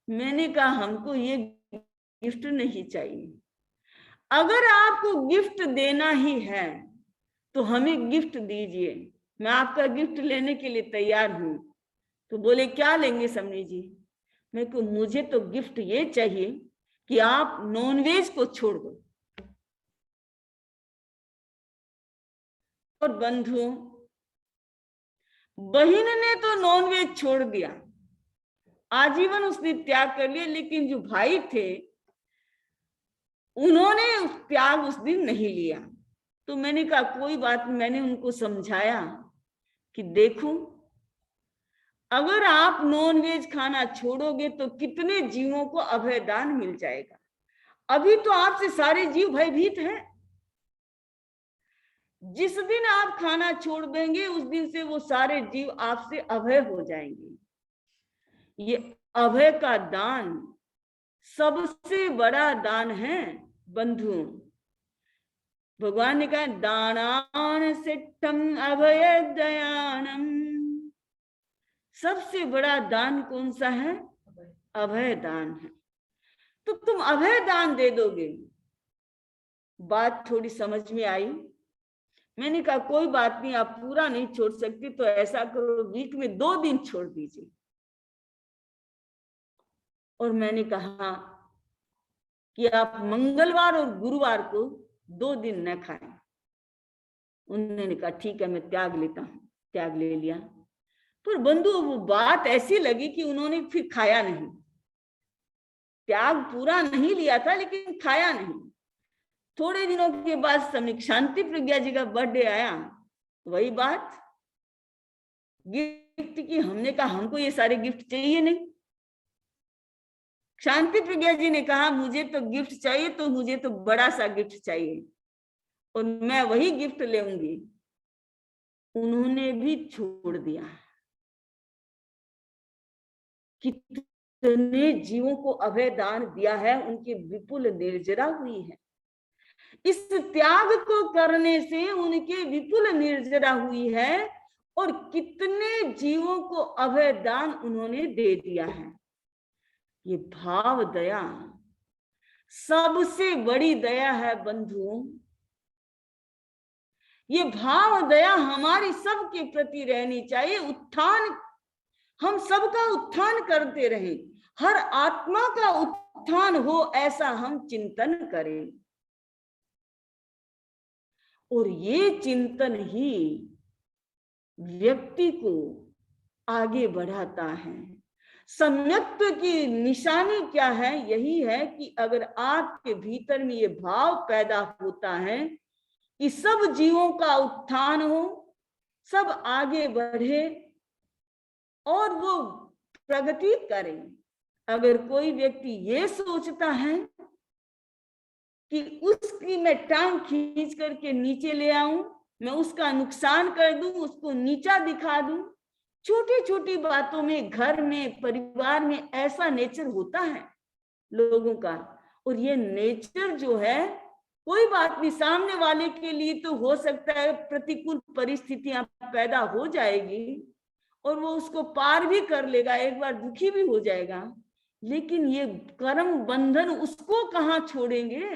मैंने कहा हमको ये गिफ्ट नहीं चाहिए। अगर आपको गिफ्ट देना ही है तो हमें गिफ्ट दीजिए, मैं आपका गिफ्ट लेने के लिए तैयार हूं। तो बोले क्या लेंगे समनी जी? मैं को मुझे तो गिफ्ट ये चाहिए कि आप नॉनवेज को छोड़ दो। और बंधुओं, बहन ने तो नॉनवेज छोड़ दिया, आजीवन उसने त्याग कर लिया, लेकिन जो भाई थे उन्होंने त्याग उस दिन नहीं लिया। तो मैंने कहा कोई बात नहीं, मैंने उनको समझाया कि देखो, अगर आप नॉनवेज खाना छोड़ोगे तो कितने जीवों को अभयदान मिल जाएगा। अभी तो आपसे सारे जीव भयभीत हैं, जिस दिन आप खाना छोड़ देंगे उस दिन से वो सारे जीव आपसे अभय हो जाएंगे। ये अभय का दान सबसे बड़ा दान है बंधुओं। भगवान ने कहा दानान सिद्धम अभय दयानम। सबसे बड़ा दान कौन सा है? अभय दान है। तो तुम अभय दान दे दोगे। बात थोड़ी समझ में आई। मैंने कहा कोई बात नहीं, आप पूरा नहीं छोड़ सकती तो ऐसा करो, वीक में 2 दिन छोड़ दीजिए। और मैंने कहा कि आप मंगलवार और गुरुवार को 2 दिन न खाएं। उन्होंने कहा ठीक है, मैं त्याग लेता हूं। त्याग ले लिया। पर बंधु, वो बात ऐसी लगी कि उन्होंने फिर खाया नहीं। त्याग पूरा नहीं लिया था लेकिन खाया नहीं। थोड़े दिनों के बाद समय शांति प्रज्ञा जी का बर्थडे आया, वही बात गिफ्ट की। हमने कहा हमको ये सारे गिफ्ट चाहिए नहीं। शांति प्रज्ञा जी ने कहा मुझे तो गिफ्ट चाहिए, तो मुझे तो बड़ा सा गिफ्ट चाहिए और मैं वही गिफ्ट लेऊंगी। उन्होंने भी छोड़ दिया। कितने जीवों को अभय दान दिया है, उनकी विपुल निर्जरा हुई है। इस त्याग को करने से उनके विपुल निर्जरा हुई है और कितने जीवों को अभय दान उन्होंने दे दिया है। ये भाव दया सबसे बड़ी दया है बंधुओं। ये भाव दया हमारी सबके प्रति रहनी चाहिए। उत्थान, हम सबका उत्थान करते रहें, हर आत्मा का उत्थान हो ऐसा हम चिंतन करें। और ये चिंतन ही व्यक्ति को आगे बढ़ाता है। सम्यक्त्व की निशानी क्या है? यही है कि अगर आपके भीतर में ये भाव पैदा होता है कि सब जीवों का उत्थान हो, सब आगे बढ़े और वो प्रगति करें। अगर कोई व्यक्ति ये सोचता है कि उसकी मैं टांग खींच करके नीचे ले आऊं, मैं उसका नुकसान कर दूं, उसको नीचा दिखा दूं, छोटी छोटी बातों में, घर में, परिवार में ऐसा नेचर होता है लोगों का। और ये नेचर जो है, कोई बात नहीं, सामने वाले के लिए तो हो सकता है प्रतिकूल परिस्थितियां पैदा हो जाएगी और वो उसको पार भी कर लेगा, एक बार दुखी भी हो जाएगा, लेकिन ये कर्म बंधन उसको कहाँ छोड़ेंगे।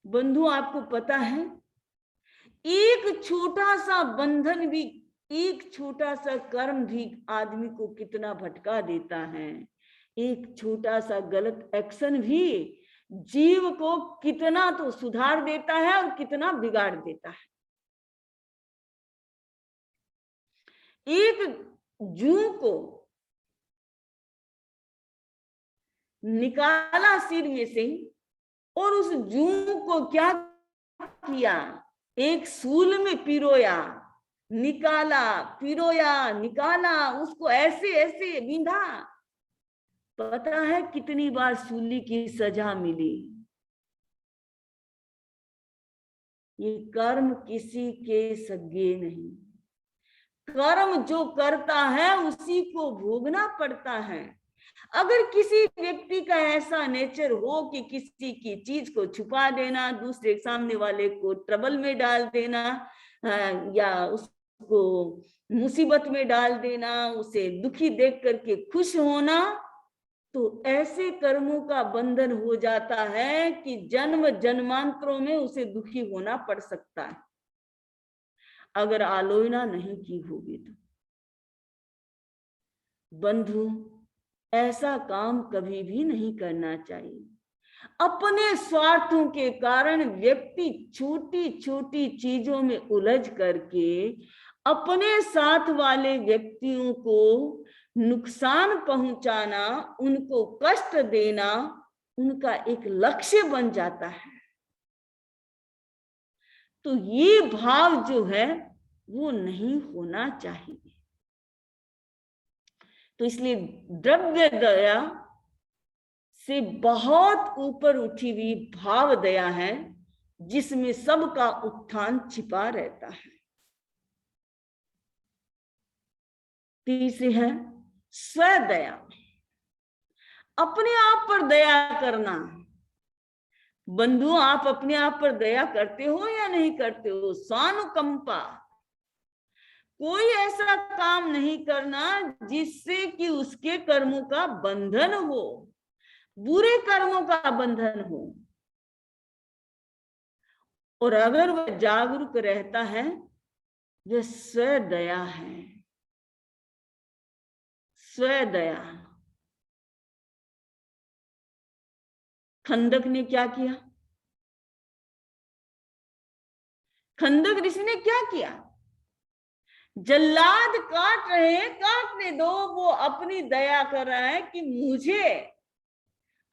बंधु, आपको पता है एक छोटा सा बंधन भी, एक छोटा सा कर्म भी आदमी को कितना भटका देता है। एक छोटा सा गलत एक्शन भी जीव को कितना तो सुधार देता है और कितना बिगाड़ देता है। एक जू को निकाला सिर में से और उस जू को क्या किया, एक सूल में पिरोया, निकाला, पिरोया, निकाला, उसको ऐसे ऐसे बींधा। पता है कितनी बार सूली की सजा मिली? ये कर्म किसी के सगे नहीं। कर्म जो करता है उसी को भोगना पड़ता है। अगर किसी व्यक्ति का ऐसा नेचर हो कि किसी की चीज को छुपा देना, दूसरे सामने वाले को ट्रबल में डाल देना, या उसको मुसीबत में डाल देना, उसे दुखी देख करके खुश होना, तो ऐसे कर्मों का बंधन हो जाता है कि जन्म जन्मांतरों में उसे दुखी होना पड़ सकता है, अगर आलोचना नहीं की होगी तो। बंधु, ऐसा काम कभी भी नहीं करना चाहिए। अपने स्वार्थों के कारण व्यक्ति छोटी छोटी चीजों में उलझ करके अपने साथ वाले व्यक्तियों को नुकसान पहुंचाना, उनको कष्ट देना उनका एक लक्ष्य बन जाता है। तो ये भाव जो है वो नहीं होना चाहिए। तो इसलिए द्रव्य दया से बहुत ऊपर उठी हुई भाव दया है, जिसमें सबका उत्थान छिपा रहता है। तीसरी है स्वदया, अपने आप पर दया करना। बंधु, आप अपने आप पर दया करते हो या नहीं करते हो? स्वानुकंपा। कोई ऐसा काम नहीं करना जिससे कि उसके कर्मों का बंधन हो, बुरे कर्मों का बंधन हो। और अगर वह जागरूक रहता है, वह स्वदया है। स्वदया। खंदक ने क्या किया? खंदक ऋषि ने क्या किया? जल्लाद काट रहे हैं, काटने दो, वो अपनी दया कर रहा है कि मुझे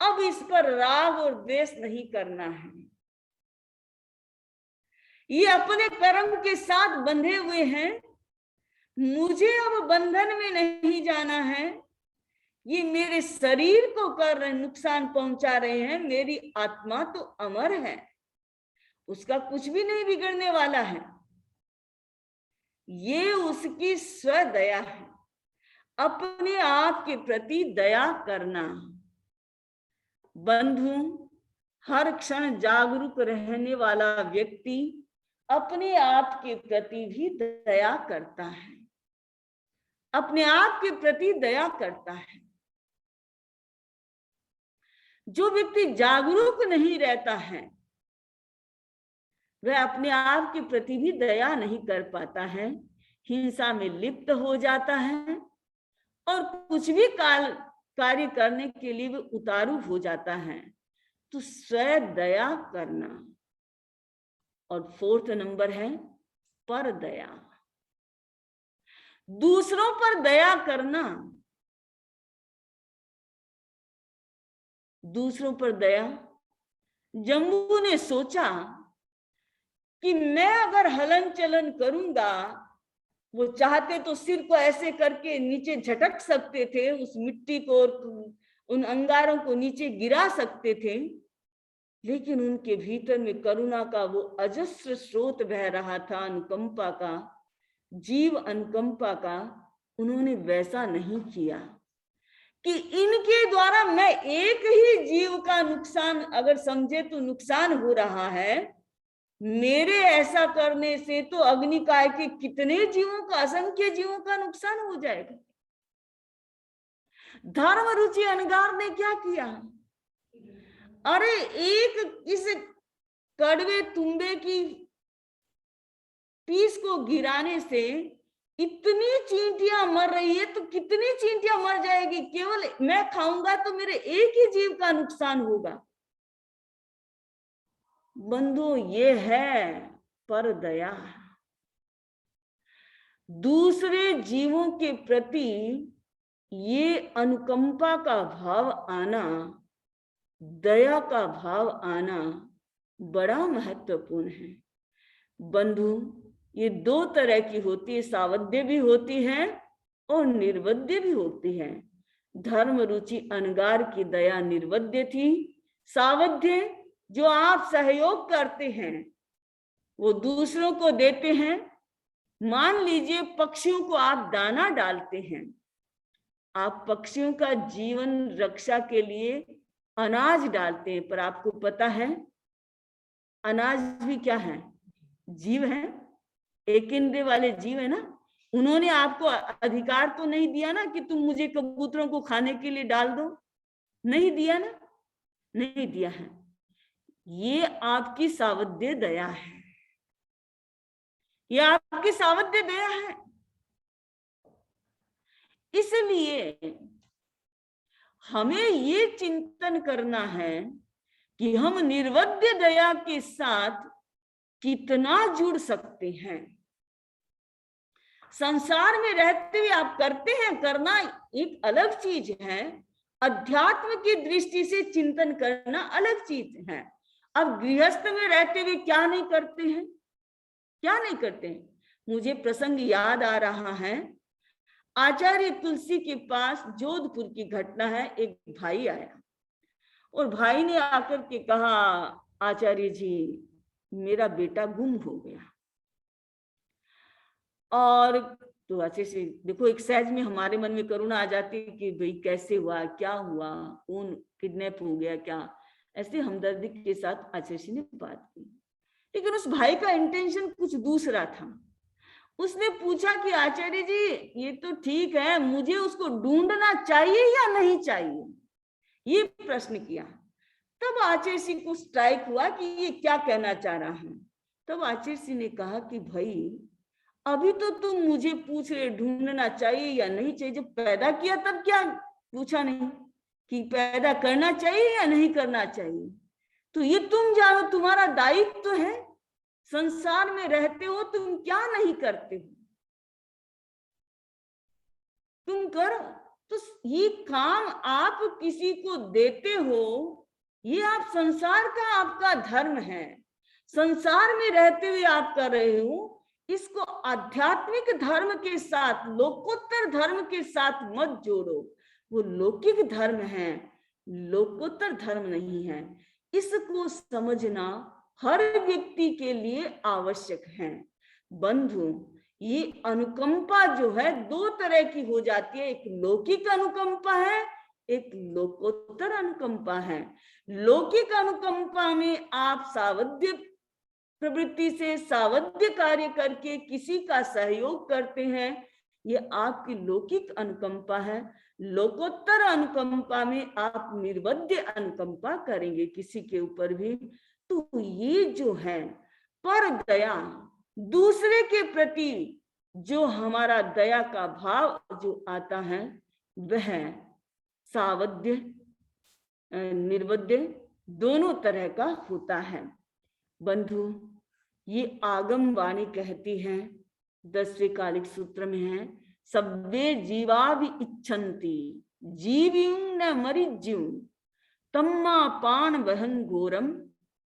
अब इस पर राग और द्वेष नहीं करना है। ये अपने कर्म के साथ बंधे हुए हैं, मुझे अब बंधन में नहीं जाना है। ये मेरे शरीर को कर रहे, नुकसान पहुंचा रहे हैं, मेरी आत्मा तो अमर है, उसका कुछ भी नहीं बिगड़ने वाला है। ये उसकी स्वदया है, अपने आप के प्रति दया करना। बंधु, हर क्षण जागरूक रहने वाला व्यक्ति अपने आप के प्रति भी दया करता है, अपने आप के प्रति दया करता है। जो व्यक्ति जागरूक नहीं रहता है, वह अपने आप के प्रति भी दया नहीं कर पाता है, हिंसा में लिप्त हो जाता है और कुछ भी कार्य करने के लिए वह उतारू हो जाता है। तो स्वदया करना। और 4th नंबर है पर दया, दूसरों पर दया करना। दूसरों पर दया। जम्बू ने सोचा कि मैं अगर हलन चलन करूंगा, वो चाहते तो सिर को ऐसे करके नीचे झटक सकते थे, उस मिट्टी को और उन अंगारों को नीचे गिरा सकते थे, लेकिन उनके भीतर में करुणा का वो अजस्र स्रोत बह रहा था, अनुकंपा का, जीव अनुकंपा का। उन्होंने वैसा नहीं किया कि इनके द्वारा मैं एक ही जीव का नुकसान अगर समझे तो नुकसान हो रहा है, मेरे ऐसा करने से तो अग्निकाय के कितने जीवों का, असंख्य जीवों का नुकसान हो जाएगा। धर्म रुचि अनगार ने क्या किया? अरे एक इस कड़वे तुम्बे की पीस को गिराने से इतनी चींटियां मर रही है, तो कितनी चींटियां मर जाएगी? केवल मैं खाऊंगा तो मेरे एक ही जीव का नुकसान होगा। बंधु, ये है पर दया। दूसरे जीवों के प्रति ये अनुकंपा का भाव आना, दया का भाव आना बड़ा महत्वपूर्ण है। बंधु, ये 2 तरह की होती है, सावध्य भी होती है और निर्वध्य भी होती है। धर्म रुचि अनगार की दया निर्वध्य थी। सावध्य जो आप सहयोग करते हैं वो दूसरों को देते हैं। मान लीजिए पक्षियों को आप दाना डालते हैं, आप पक्षियों का जीवन रक्षा के लिए अनाज डालते हैं, पर आपको पता है अनाज भी क्या है? जीव है, एक इंद्रिय वाले जीव है ना। उन्होंने आपको अधिकार तो नहीं दिया ना कि तुम मुझे कबूतरों को खाने के लिए डाल दो, नहीं दिया ना, नहीं दिया है। ये आपकी सावध्य दया है, ये आपकी सावध्य दया है। इसलिए हमें ये चिंतन करना है कि हम निर्वध्य दया के साथ कितना जुड़ सकते हैं। संसार में रहते हुए आप करते हैं, करना एक अलग चीज है, अध्यात्म की दृष्टि से चिंतन करना अलग चीज है। अब गृहस्थ में रहते हुए क्या नहीं करते हैं, क्या नहीं करते हैं। मुझे प्रसंग याद आ रहा है, आचार्य तुलसी के पास जोधपुर की घटना है। एक भाई आया और भाई ने आकर के कहा, आचार्य जी मेरा बेटा गुम हो गया। और तो अच्छे से देखो, एक सहज में हमारे मन में करुणा आ जाती है कि भाई कैसे हुआ, क्या हुआ, कौन किडनैप हो गया, क्या, ऐसे हमदर्दी के साथ आचार्य ने बात की। लेकिन उस भाई का इंटेंशन कुछ दूसरा था। उसने पूछा कि आचार्य जी ये तो ठीक है, मुझे उसको ढूंढना चाहिए या नहीं चाहिए, ये प्रश्न किया। तब आचार्य को स्ट्राइक हुआ कि ये क्या कहना चाह रहा है। तब आचार्य ने कहा कि भाई अभी तो तुम मुझे पूछ रहे ढूंढना चाहिए या नहीं चाहिए, जब पैदा किया तब क्या पूछा नहीं कि पैदा करना चाहिए या नहीं करना चाहिए। तो ये तुम जानो, तुम्हारा दायित्व तो है, संसार में रहते हो, तुम क्या नहीं करते हो, तुम करो। तो ये काम आप किसी को देते हो, ये आप संसार का आपका धर्म है, संसार में रहते हुए आप कर रहे हो। इसको आध्यात्मिक धर्म के साथ, लोकोत्तर धर्म के साथ मत जोड़ो। वो लौकिक धर्म है, लोकोत्तर धर्म नहीं है। इसको समझना हर व्यक्ति के लिए आवश्यक है। बंधु, ये अनुकंपा जो है दो तरह की हो जाती है, एक लौकिक अनुकंपा है, एक लोकोत्तर अनुकंपा है। लौकिक अनुकंपा में आप सावध्य प्रवृत्ति से सावध्य कार्य करके किसी का सहयोग करते हैं, ये आपकी लौकिक अनुकंपा है। लोकोत्तर अनुकंपा में आप निर्वध्य अनुकंपा करेंगे किसी के ऊपर भी। तो ये जो है पर दया, दूसरे के प्रति जो हमारा दया का भाव जो आता है, वह सावध्य निर्वध्य दोनों तरह का होता है। बंधु, ये आगम वाणी कहती है, 10वें कालिक सूत्र में है, सब्बे जीवा भी इच्छन्ति जीव्युं न मरिज्युं तम्मा पान वहन घोरम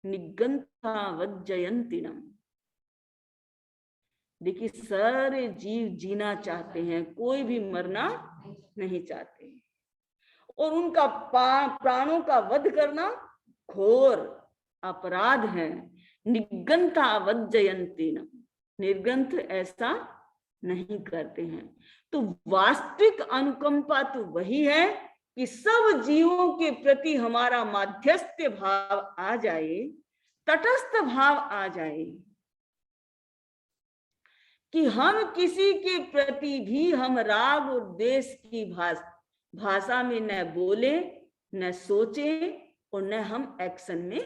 निगंथा वज्जयंतिनम। देखिए, सारे जीव जीना चाहते हैं, कोई भी मरना नहीं चाहते, और उनका प्राणों का वध करना घोर अपराध है। निगंथा वज्जयंतिनम, निर्गंथ ऐसा नहीं करते हैं। तो वास्तविक अनुकंपा तो वही है कि सब जीवों के प्रति हमारा माध्यस्थ भाव आ जाए, तटस्थ भाव आ जाए, कि हम किसी के प्रति भी हम राग और द्वेष की भाषा में न बोले, न सोचे, और न हम एक्शन में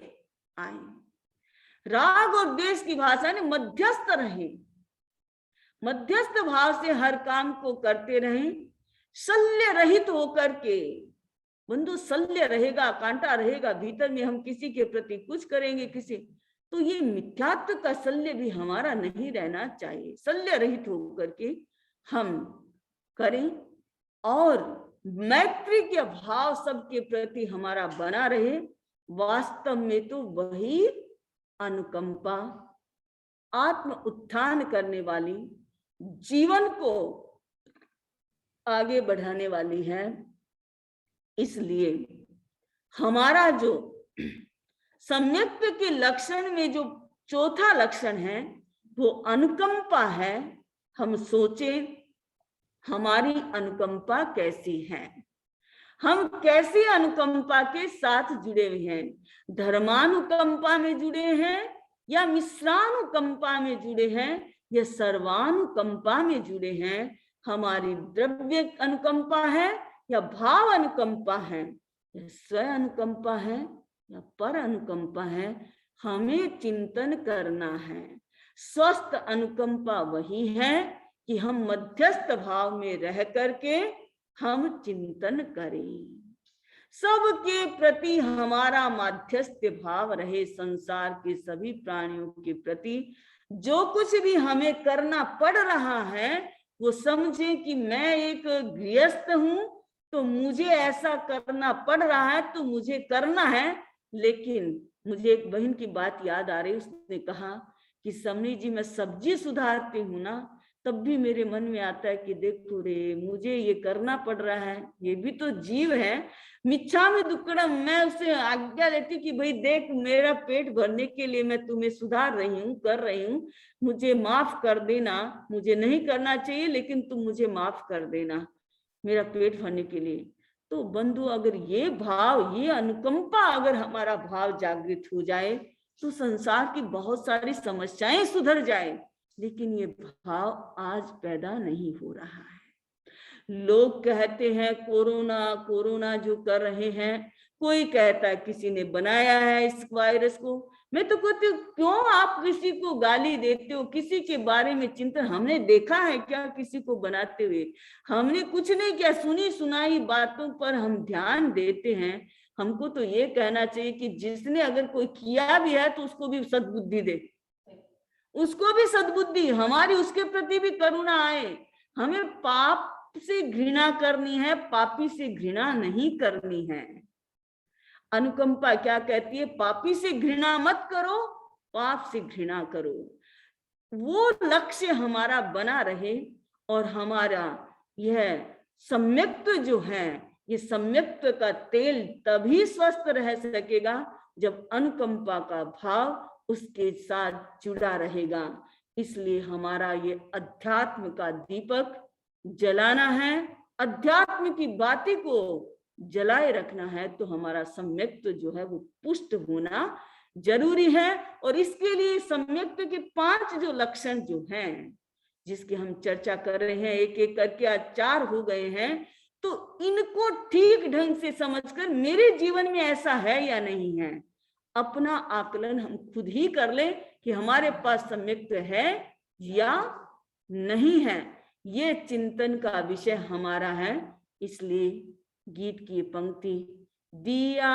आए। राग और द्वेष की भाषा ने मध्यस्थ रहे, मध्यस्थ भाव से हर काम को करते रहें, शल्य रहित होकर के। बंधु, शल्य रहेगा, कांटा रहेगा भीतर में, हम किसी के प्रति कुछ करेंगे किसी, तो ये मिथ्यात्व का शल्य भी हमारा नहीं रहना चाहिए। शल्य रहित होकर के हम करें, और मैत्री के भाव सबके प्रति हमारा बना रहे। वास्तव में तो वही अनुकंपा आत्म उत्थान करने वाली, जीवन को आगे बढ़ाने वाली है। इसलिए हमारा जो सम्यक्त्व के लक्षण में जो चौथा लक्षण है वो अनुकंपा है। हम सोचें हमारी अनुकंपा कैसी है, हम कैसी अनुकंपा के साथ जुड़े हुए हैं। धर्मानुकंपा में जुड़े हैं या मिश्रानुकंपा में जुड़े हैं या सर्वानुकंपा में जुड़े हैं। हमारी द्रव्य अनुकंपा है या भाव अनुकंपा है, या स्व अनुकंपा है या पर अनुकंपा है, हमें चिंतन करना है। स्वस्थ अनुकंपा वही है कि हम मध्यस्थ भाव में रह करके हम चिंतन करें, सबके प्रति हमारा मध्यस्थ भाव रहे। संसार के सभी प्राणियों के प्रति जो कुछ भी हमें करना पड़ रहा है वो समझे कि मैं एक गृहस्थ हूं तो मुझे ऐसा करना पड़ रहा है तो मुझे करना है। लेकिन मुझे एक बहन की बात याद आ रही, उसने कहा कि समनी जी मैं सब्जी सुधारती हूँ ना, तब भी मेरे मन में आता है कि देखो रे मुझे ये करना पड़ रहा है, ये भी तो जीव है। मिच्छा में दुक्कड़म, मैं उसे आज्ञा देती कि भाई देख मेरा पेट भरने के लिए मैं तुम्हें सुधार रही हूँ, कर रही हूँ, मुझे माफ कर देना, मुझे नहीं करना चाहिए लेकिन तुम मुझे माफ कर देना मेरा पेट भरने के लिए। तो बंधु अगर ये भाव, ये अनुकंपा अगर हमारा भाव जागृत हो जाए तो संसार की बहुत सारी समस्याएं सुधर जाए। लेकिन ये भाव आज पैदा नहीं हो रहा है। लोग कहते हैं कोरोना कोरोना जो कर रहे हैं, कोई कहता है किसी ने बनाया है इस वायरस को। मैं तो कहती हूँ क्यों आप किसी को गाली देते हो, किसी के बारे में चिंतन हमने देखा है क्या किसी को बनाते हुए? हमने कुछ नहीं किया, सुनी सुनाई बातों पर हम ध्यान देते हैं। हमको तो ये कहना चाहिए कि जिसने अगर कोई किया भी है तो उसको भी सद्बुद्धि दे, उसको भी सद्बुद्धि, हमारी उसके प्रति भी करुणा आए। हमें पाप से घृणा करनी है, पापी से घृणा नहीं करनी है। अनुकंपा क्या कहती है? पापी से घृणा मत करो, पाप से घृणा करो। वो लक्ष्य हमारा बना रहे और हमारा यह सम्यक्त्व जो है, ये सम्यक्त्व का तेल तभी स्वस्थ रह सकेगा जब अनुकंपा का भाव उसके साथ जुड़ा रहेगा। इसलिए हमारा ये अध्यात्म का दीपक जलाना है, अध्यात्म की बातें को जलाए रखना है, तो हमारा सम्यक्त्व जो है वो पुष्ट होना जरूरी है। और इसके लिए सम्यक्त्व के 5 जो लक्षण जो हैं जिसकी हम चर्चा कर रहे हैं, एक एक करके आज 4 हो गए हैं, तो इनको ठीक ढंग से समझकर मेरे जीवन में ऐसा है या नहीं है, अपना आकलन हम खुद ही कर ले कि हमारे पास सम्यक्त्व है या नहीं है। ये चिंतन का विषय हमारा है। इसलिए गीत की पंक्ति, दिया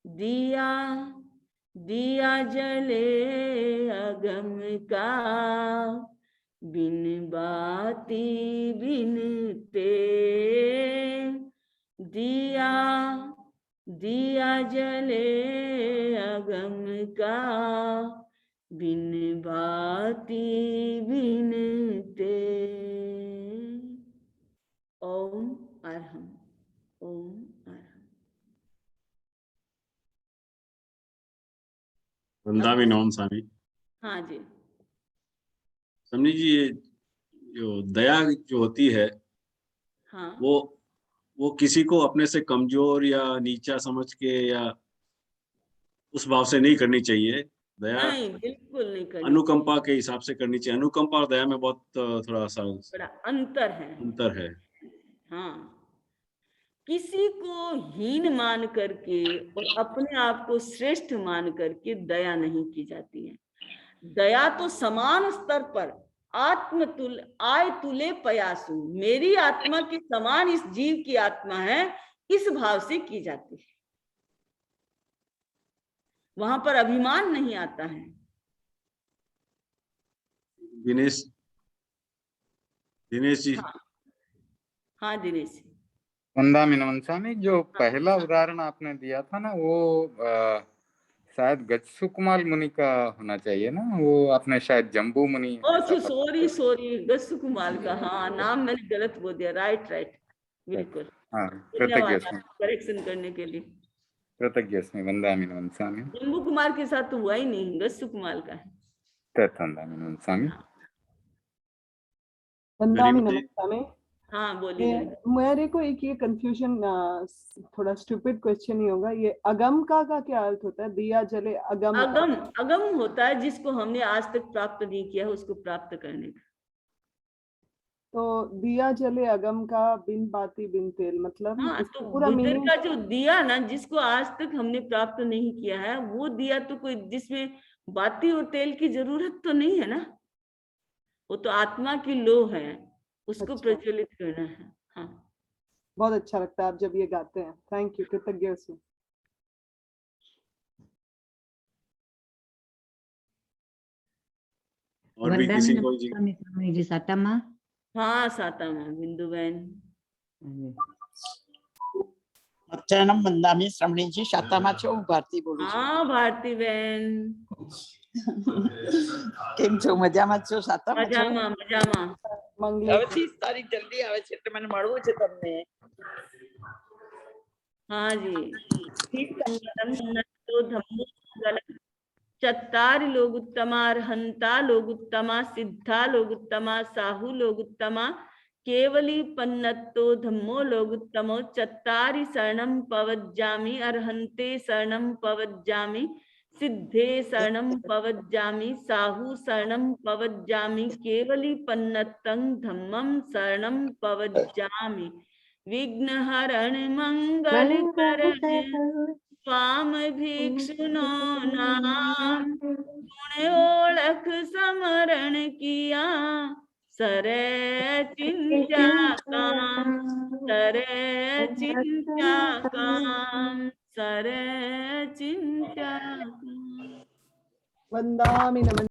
दिया दिया जले अगम का, बिन बाती बिन ते, दिया दिया जले अगम का, बिन बाती बिन ते। ओम अरहम, ओम अरहम। वृंदावन ओम स्वामी। हाँ जी समझी जी, ये जो दया जो होती है, हाँ, वो किसी को अपने से कमजोर या नीचा समझ के या उस भाव से नहीं करनी चाहिए। दया नहीं बिल्कुल नहीं करनी, अनुकंपा के हिसाब से करनी चाहिए। अनुकंपा और दया में बहुत थोड़ा सा बड़ा अंतर है। हाँ, किसी को हीन मान करके और अपने आप को श्रेष्ठ मान करके दया नहीं की जाती है। दया तो समान स्तर पर आत्मतुल आय तुले पयासु, मेरी आत्मा के समान इस जीव की आत्मा है, इस भाव से की जाती है। वहां पर अभिमान नहीं आता है। दिनेश जी। हाँ दिनेश जी। वंदामिनवन स्वामी, जो पहला उदाहरण आपने दिया था ना, वो शायद गच्छुकुमाल मुनि का होना चाहिए ना, वो आपने शायद जम्बू मुनि। सॉरी गच्छुकुमाल का, हाँ नाम मैंने गलत बोल दिया। राइट बिल्कुल, हाँ, धन्यवाद कृतज्ञ। करेक्शन करने के लिए। कृतज्ञस्मि वन्दामि नमन्सामि जम्बू कुमार के साथ तो हुआ ही नहीं, गस्सु कुमार का है। तत् वन्दामि नमन्सामि। वंदामि हरिमति। नमस्ते। हाँ बोलिए। मेरे को एक ये कंफ्यूजन, थोड़ा स्टूपिड क्वेश्चन ही होगा, ये अगम का क्या अर्थ होता है? दिया जले अगम। अगम, अगम होता है जिसको हमने आज तक प्राप्त नहीं किया है, उसको प्राप्त करने का। तो दिया जले अगम का बिन बाती बिन तेल, मतलब हाँ, इसका तो पूरा बुद्ध मीनिंग। का जो दिया ना, जिसको आज तक हमने प्राप्त नहीं किया है, वो दिया तो कोई जिसमें बाती और तेल की जरूरत तो नहीं है ना, वो तो आत्मा की लो है, उसको अच्छा। प्रज्वलित करना है। हाँ, बहुत अच्छा लगता है आप जब ये गाते हैं। थैंक यू, कृतज्ञ हूँ। और भी किसी को जी? वंदना जी सातामा। हाँ साता माँ बिंदु बहन। अर्चनम वंदामी श्रमणी जी शातामा छो भारती बोलू છું। हाँ भारती बहन। કેમ છો મજામાં છો શાતામાં છો? मजामा मजामा। मंगले હવે 30 તારીખ જલ્દી આવે છે એટલે મને મળવું છે તમને। हाँ जी। तो धम्मो मंगलम, चत्तारि लोग उत्तमा, अर्हंता लोग उत्तमा, सिद्धा लोग उत्तमा, साहु लोग उत्तमा, केवली पन्नत्तो धम्मो लोग उत्तमो, चत्तारि शरणं पवज्जामि, अर्हन्ते शरणं पवज्जामि, सिद्धे शरणं पवज्जामि, साहु शरणं पवज्जामि, केवली पन्नत्तं धम्मं शरणं पवज्जामि, विघ्नहरण मंगलकरण स्वाम भिक्षुनो नाम, गुण ओळख समरण किया, सरे चिंचा काम, सरे चिंचा काम, सरे चिंचा काम। वंदामि नमः।